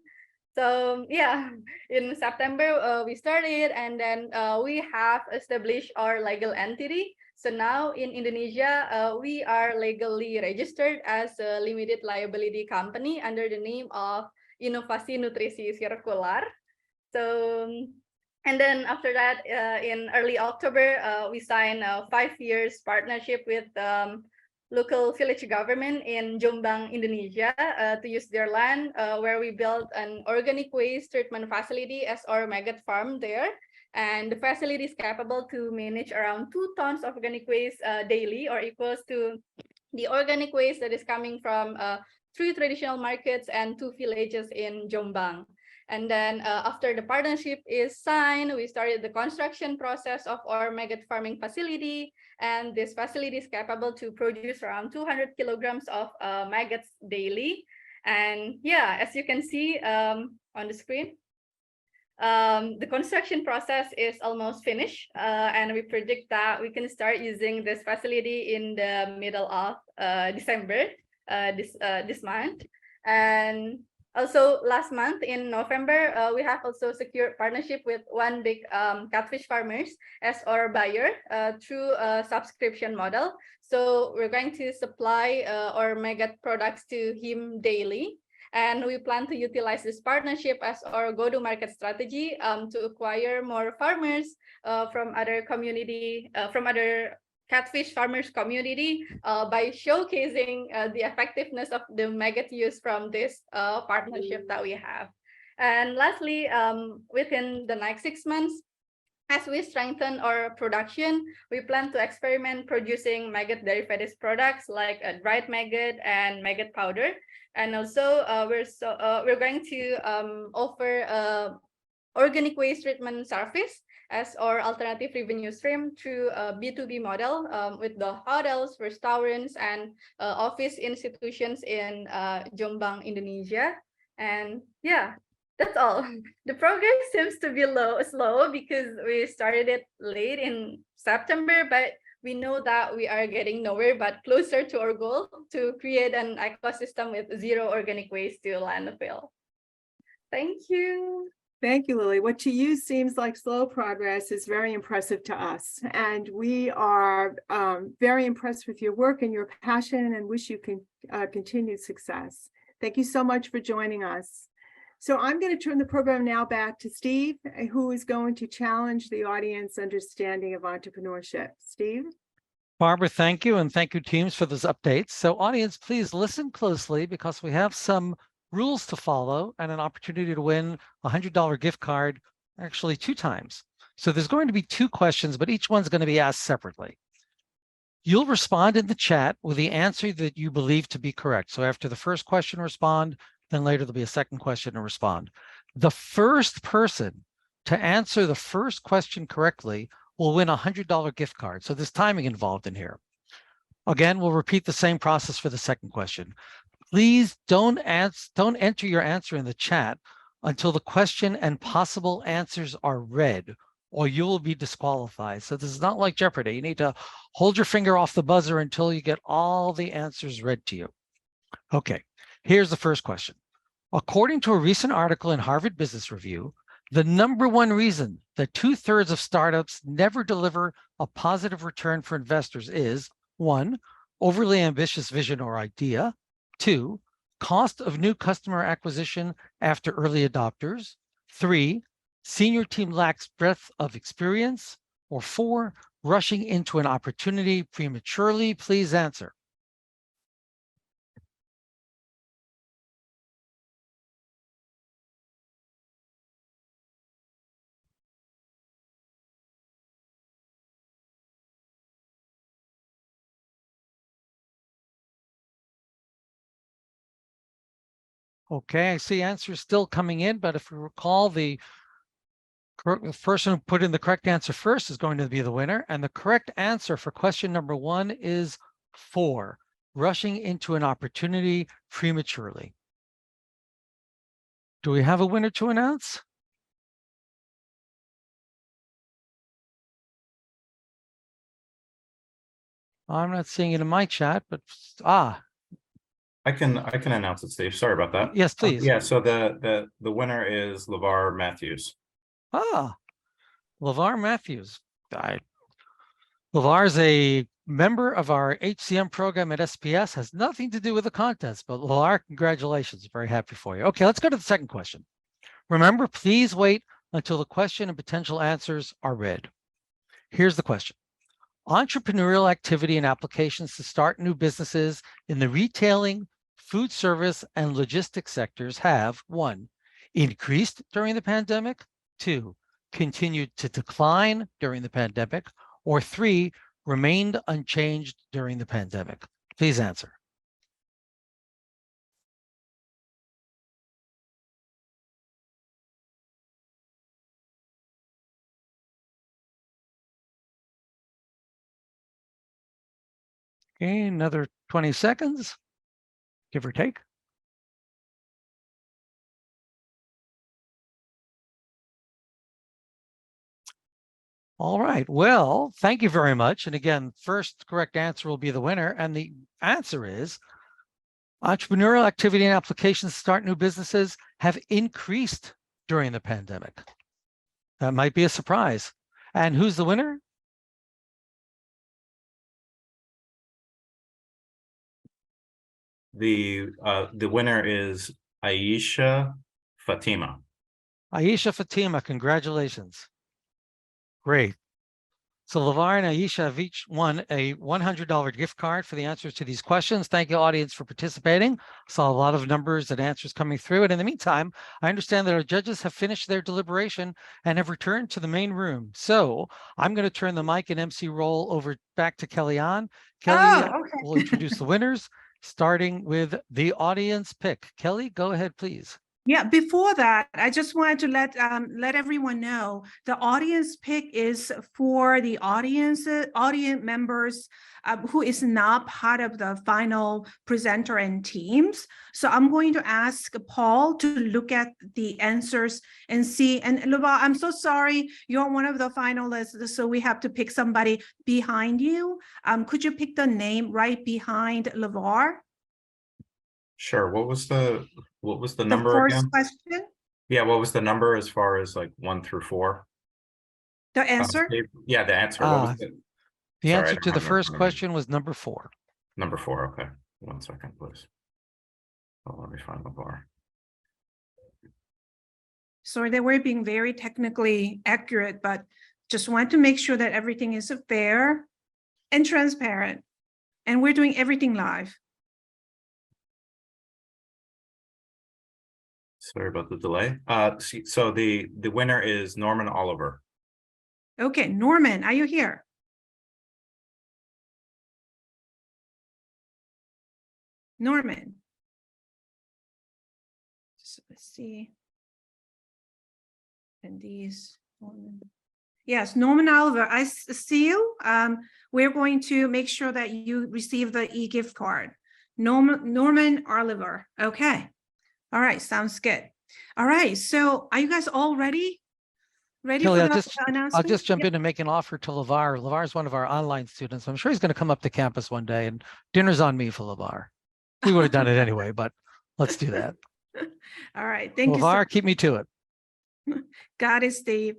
So yeah, in September we started, and then we have established our legal entity. So now in Indonesia, we are legally registered as a limited liability company under the name of Inovasi Nutrisi Sirkular. So, and then after that, in early October, we signed a 5 years partnership with local village government in Jombang, Indonesia, to use their land, where we built an organic waste treatment facility as our maggot farm there. And the facility is capable to manage around 2 tons of organic waste daily, or equals to the organic waste that is coming from 3 traditional markets and 2 villages in Jombang. And then after the partnership is signed, we started the construction process of our maggot farming facility. And this facility is capable to produce around 200 kilograms of maggots daily. And yeah, as you can see on the screen, the construction process is almost finished, and we predict that we can start using this facility in the middle of December this month. And also last month in November, we have also secured partnership with one big catfish farmers as our buyer through a subscription model. So we're going to supply our maggot products to him daily. And we plan to utilize this partnership as our go-to-market strategy to acquire more farmers from other community, from other catfish farmers community by showcasing the effectiveness of the maggot use from this partnership that we have. And lastly, within the next 6 months, as we strengthen our production, we plan to experiment producing maggot derivatives products like a dried maggot and maggot powder. And also, we're going to offer organic waste treatment service as our alternative revenue stream through a B2B model with the hotels, restaurants, and office institutions in Jombang, Indonesia. And yeah, that's all. The progress seems to be slow because we started it late in September, but we know that we are getting nowhere but closer to our goal to create an ecosystem with zero organic waste to landfill. Thank you. Thank you, Lily. What to you seems like slow progress is very impressive to us. And we are very impressed with your work and your passion and wish you continued success. Thank you so much for joining us. So I'm going to turn the program now back to Steve, who is going to challenge the audience understanding of entrepreneurship. Steve? Barbara, thank you. And thank you, teams, for those updates. So audience, please listen closely because we have some rules to follow and an opportunity to win a $100 gift card, actually 2 times. So there's going to be 2 questions, but each one's going to be asked separately. You'll respond in the chat with the answer that you believe to be correct. So after the first question, respond. Then later there'll be a second question to respond. The first person to answer the first question correctly will win a $100 gift card. So there's timing involved in here. Again, we'll repeat the same process for the second question. Please don't enter your answer in the chat until the question and possible answers are read, or you will be disqualified. So this is not like Jeopardy. You need to hold your finger off the buzzer until you get all the answers read to you. Okay, here's the first question. According to a recent article in Harvard Business Review, the #1 reason that 2/3 of startups never deliver a positive return for investors is 1, overly ambitious vision or idea, 2, cost of new customer acquisition after early adopters, 3, senior team lacks breadth of experience, or 4, rushing into an opportunity prematurely. Please answer. Okay, I see answers still coming in, but if you recall, the person who put in the correct answer first is going to be the winner. And the correct answer for question #1 is 4, rushing into an opportunity prematurely. Do we have a winner to announce? I'm not seeing it in my chat, but I can announce it, Steve. Sorry about that. Yes, please. Yeah, so the winner is LeVar Matthews. LeVar Matthews. LeVar is a member of our HCM program at SPS, has nothing to do with the contest, but LeVar, congratulations. Very happy for you. Okay, let's go to the second question. Remember, please wait until the question and potential answers are read. Here's the question. Entrepreneurial activity and applications to start new businesses in the retailing, food service, and logistics sectors have 1, increased during the pandemic, 2, continued to decline during the pandemic, or 3, remained unchanged during the pandemic. Please answer. Okay, another 20 seconds, give or take. All right, well, thank you very much. And again, first correct answer will be the winner. And the answer is entrepreneurial activity and applications to start new businesses have increased during the pandemic. That might be a surprise. And who's the winner? The winner is Aisha Fatima. Aisha Fatima, congratulations. Great. So LeVar and Aisha have each won a $100 gift card for the answers to these questions. Thank you, audience, for participating. Saw a lot of numbers and answers coming through. And in the meantime, I understand that our judges have finished their deliberation and have returned to the main room. So I'm going to turn the mic and MC role over back to Kellyanne. Kelly will introduce the winners, starting with the audience pick. Kelly, go ahead, please. Yeah, before that, I just wanted to let everyone know the audience pick is for the audience members who is not part of the final presenter and teams. So I'm going to ask Paul to look at the answers and see. And LeVar, I'm so sorry, you're one of the finalists, so we have to pick somebody behind you. Could you pick the name right behind LeVar? Sure. What was the number first again? Question? Yeah, what was the number as far as like 1 through 4? The answer? Yeah, the answer. What was it? The answer to the first question was number 4. Number 4. Okay. 1 second, please. Oh, let me find the bar. Sorry, they were being very technically accurate, but just want to make sure that everything is fair and transparent. And we're doing everything live. Sorry about the delay. So the winner is Norman Oliver. Okay, Norman, are you here? Norman. So let's see. And these. Yes, Norman Oliver, I see you. We're going to make sure that you receive the e-gift card. Norman Oliver. Okay. All right, sounds good. All right, so are you guys all ready? Kelly, for the announcement? I'll just jump in and make an offer to LeVar. LeVar is one of our online students. I'm sure he's going to come up to campus one day, and dinner's on me for LeVar. We would have done it anyway, but let's do that. All right, thank you. LeVar, keep me to it. Got it, Steve.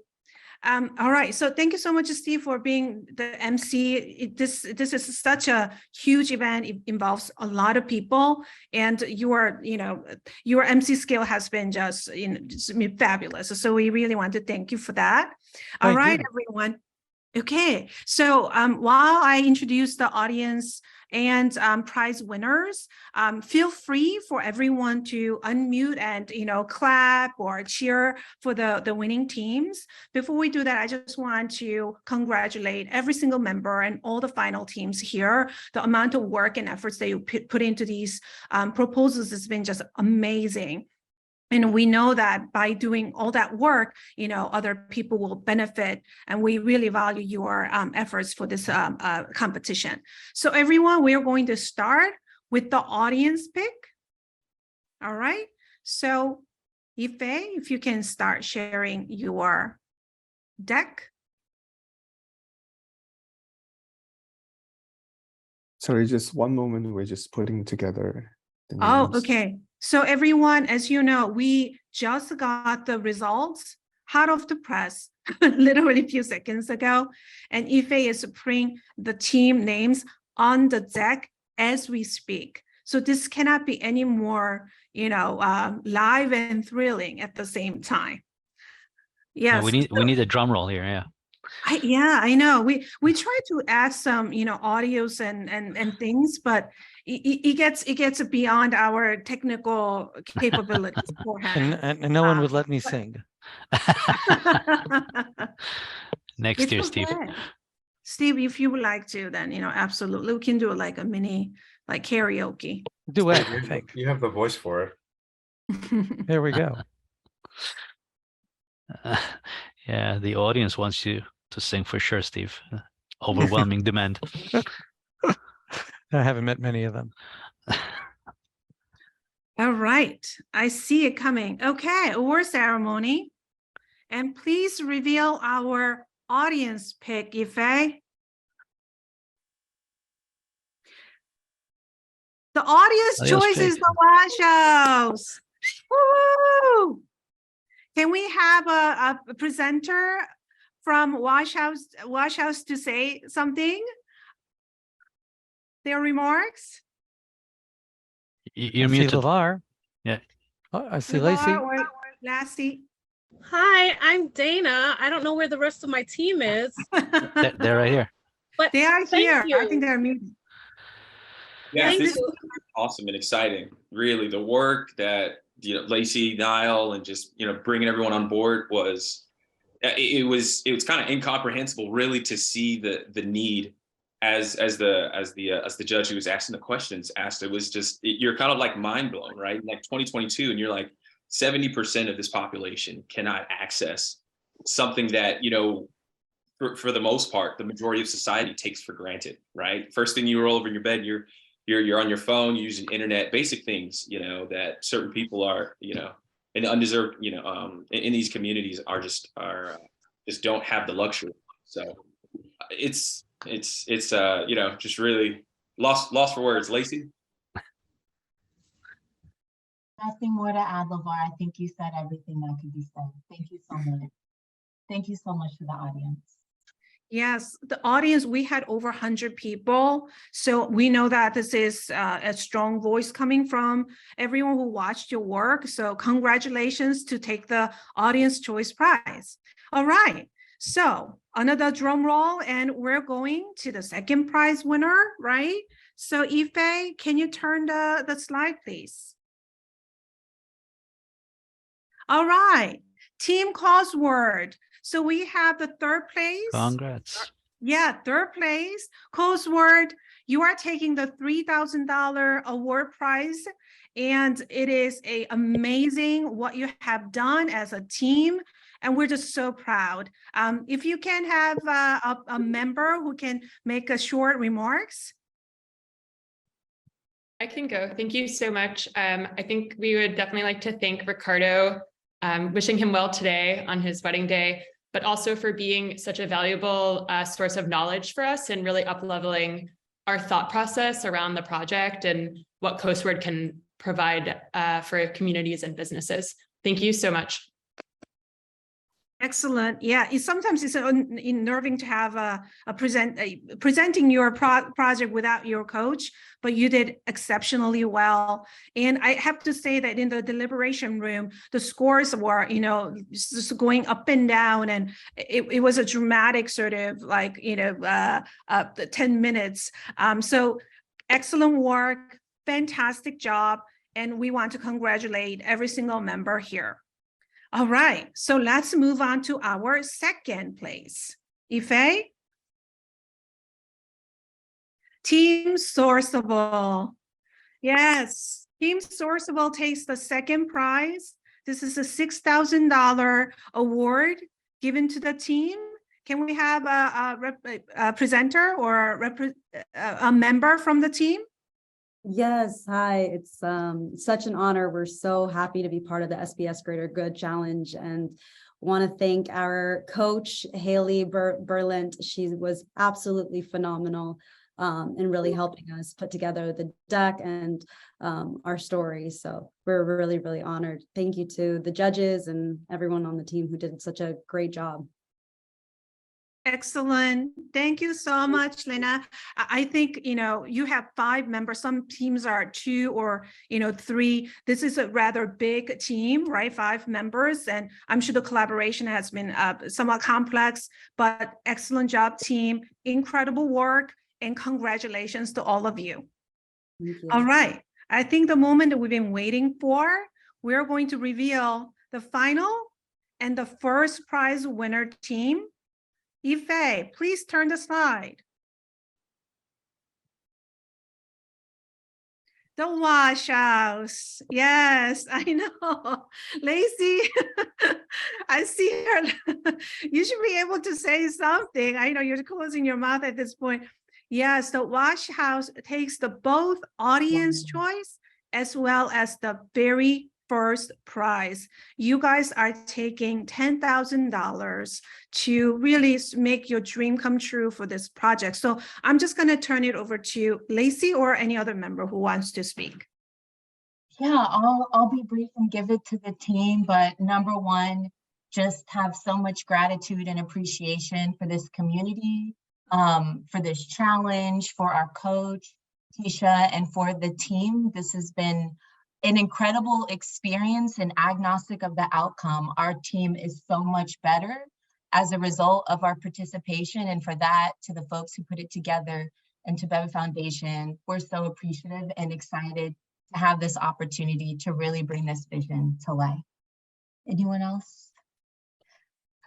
All right, so thank you so much, Steve, for being the MC. This is such a huge event. It involves a lot of people, and your MC skill has been just fabulous. So we really want to thank you for that. All right, everyone. Okay, so while I introduce the audience and prize winners, feel free for everyone to unmute and clap or cheer for the winning teams. Before we do that, I just want to congratulate every single member and all the final teams here. The amount of work and efforts that you put into these proposals has been just amazing. And we know that by doing all that work, other people will benefit, and we really value your efforts for this competition. So everyone, we are going to start with the audience pick. All right. So Ife, if you can start sharing your deck. Sorry, just one moment. We're just putting together the names. Oh, okay. So everyone, as you know, we just got the results hot off the press, literally a few seconds ago. And Ife is putting the team names on the deck as we speak. So this cannot be any more, live and thrilling at the same time. Yes. Yeah, we need a drum roll here. Yeah. I know. We try to add some, audios and things, but it gets beyond our technical capabilities. and no one would let me sing. Next year, Steve. Steve, if you would like to, then absolutely, we can do like a mini karaoke. Duet, I think. You have the voice for it. There we go. Yeah, the audience wants you to sing for sure, Steve. Overwhelming demand. I haven't met many of them. All right, I see it coming. Okay, award ceremony. And please reveal our audience pick, Ife. The audience choice is the Wash House. Woo! Can we have a presenter from Wash House to say something? Their remarks? You're muted. LeVar. Yeah. Oh, I see Lacey. Lassie. Hi, I'm Dana. I don't know where the rest of my team is. They're right here. But They are thank here. I you. think they're muted. Yes, Thank this you. is awesome and exciting. Really, the work that Lacey, Niall, and just bringing everyone on board was it was kind of incomprehensible, really, to see the need as the judge who was asking the questions asked. It was just you're kind of like mind blown, right? Like 2022, and you're like 70% of this population cannot access something that for the most part, the majority of society takes for granted, right? First thing you roll over in your bed, you're on your phone, using internet, basic things, that certain people are, and undeserved, in these communities are just don't have the luxury. So it's just really lost for words. Lacey? Nothing more to add, LeVar. I think you said everything that could be said. Thank you so much. Thank you so much for the audience. Yes, the audience, we had over 100 people. So we know that this is a strong voice coming from everyone who watched your work. So congratulations to take the Audience Choice Prize. All right, so another drum roll, and we're going to the second prize winner, right? So Ife, can you turn the slide, please? All right, Team Cosword. So we have the third place. Congrats. Yeah, third place. Cosword, you are taking the $3,000 award prize. And it is amazing what you have done as a team. And we're just so proud. If you can have a member who can make a short remarks. I can go. Thank you so much. I think we would definitely like to thank Ricardo, wishing him well today on his wedding day, but also for being such a valuable source of knowledge for us and really up-leveling our thought process around the project and what Cosword can provide for communities and businesses. Thank you so much. Excellent. Yeah, sometimes it's unnerving to have presenting your project without your coach, but you did exceptionally well. And I have to say that in the deliberation room, the scores were, just going up and down, and it was a dramatic sort of like, 10 minutes. So excellent work, fantastic job, and we want to congratulate every single member here. All right, so let's move on to our second place. Ife? Team Sourceable. Yes, Team Sourceable takes the second prize. This is a $6,000 award given to the team. Can we have a presenter or a member from the team? Yes, hi, it's such an honor. We're so happy to be part of the SPS Greater Good Challenge, and want to thank our coach, Haley Berlant. She was absolutely phenomenal in really helping us put together the deck and our story. So we're really, really honored. Thank you to the judges and everyone on the team who did such a great job. Excellent. Thank you so much, Lena. I think, you have 5 members. Some teams are 2 or, 3. This is a rather big team, right? 5 members. And I'm sure the collaboration has been somewhat complex, but excellent job, team. Incredible work, and congratulations to all of you. All right. I think the moment that we've been waiting for, we're going to reveal the final and the first prize winner team. Ife, please turn the slide. The Wash House. Yes, I know. Lacey, I see her. You should be able to say something. I know you're closing your mouth at this point. Yes, the Wash House takes the both audience choice as well as the very first prize. You guys are taking $10,000 to really make your dream come true for this project. So I'm just going to turn it over to Lacey or any other member who wants to speak. Yeah, I'll be brief and give it to the team, but number one, just have so much gratitude and appreciation for this community, for this challenge, for our coach, Tisha, and for the team. This has been an incredible experience and agnostic of the outcome. Our team is so much better as a result of our participation. And for that, to the folks who put it together and to Bevan Foundation, we're so appreciative and excited to have this opportunity to really bring this vision to life. Anyone else?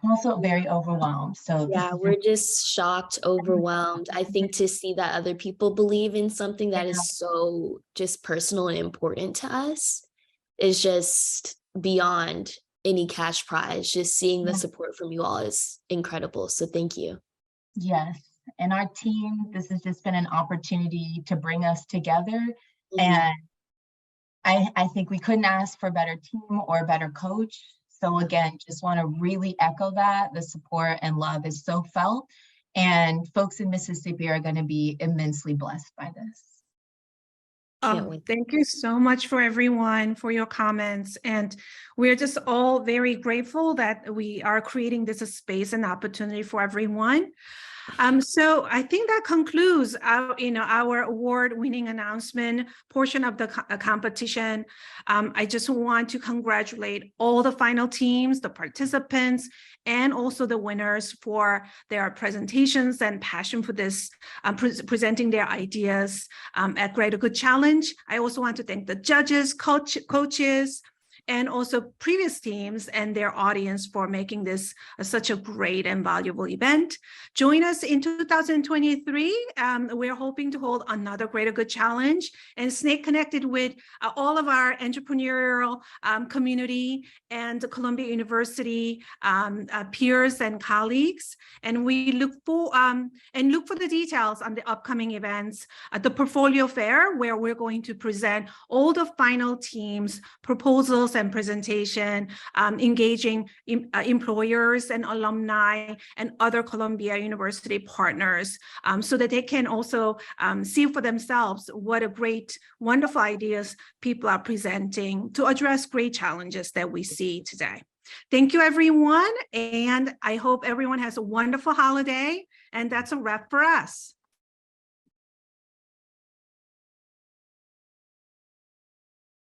I'm also very overwhelmed. So yeah, we're just shocked, overwhelmed. I think to see that other people believe in something that is so just personal and important to us is just beyond any cash prize. Just seeing the support from you all is incredible. So thank you. Yes. And our team, this has just been an opportunity to bring us together. And I think we couldn't ask for a better team or a better coach. So again, just want to really echo that. The support and love is so felt. And folks in Mississippi are going to be immensely blessed by this. Thank you so much for everyone for your comments. And we're just all very grateful that we are creating this space and opportunity for everyone. So I think that concludes our award-winning announcement portion of the competition. I just want to congratulate all the final teams, the participants, and also the winners for their presentations and passion for this, presenting their ideas at Greater Good Challenge. I also want to thank the judges, coaches, and also previous teams and their audience for making this such a great and valuable event. Join us in 2023. We're hoping to hold another Greater Good Challenge and stay connected with all of our entrepreneurial community and Columbia University peers and colleagues. And we look for the details on the upcoming events at the Portfolio Fair, where we're going to present all the final teams' proposals and presentation, engaging employers and alumni and other Columbia University partners, so that they can also see for themselves what a great, wonderful ideas people are presenting to address great challenges that we see today. Thank you, everyone. And I hope everyone has a wonderful holiday. And that's a wrap for us.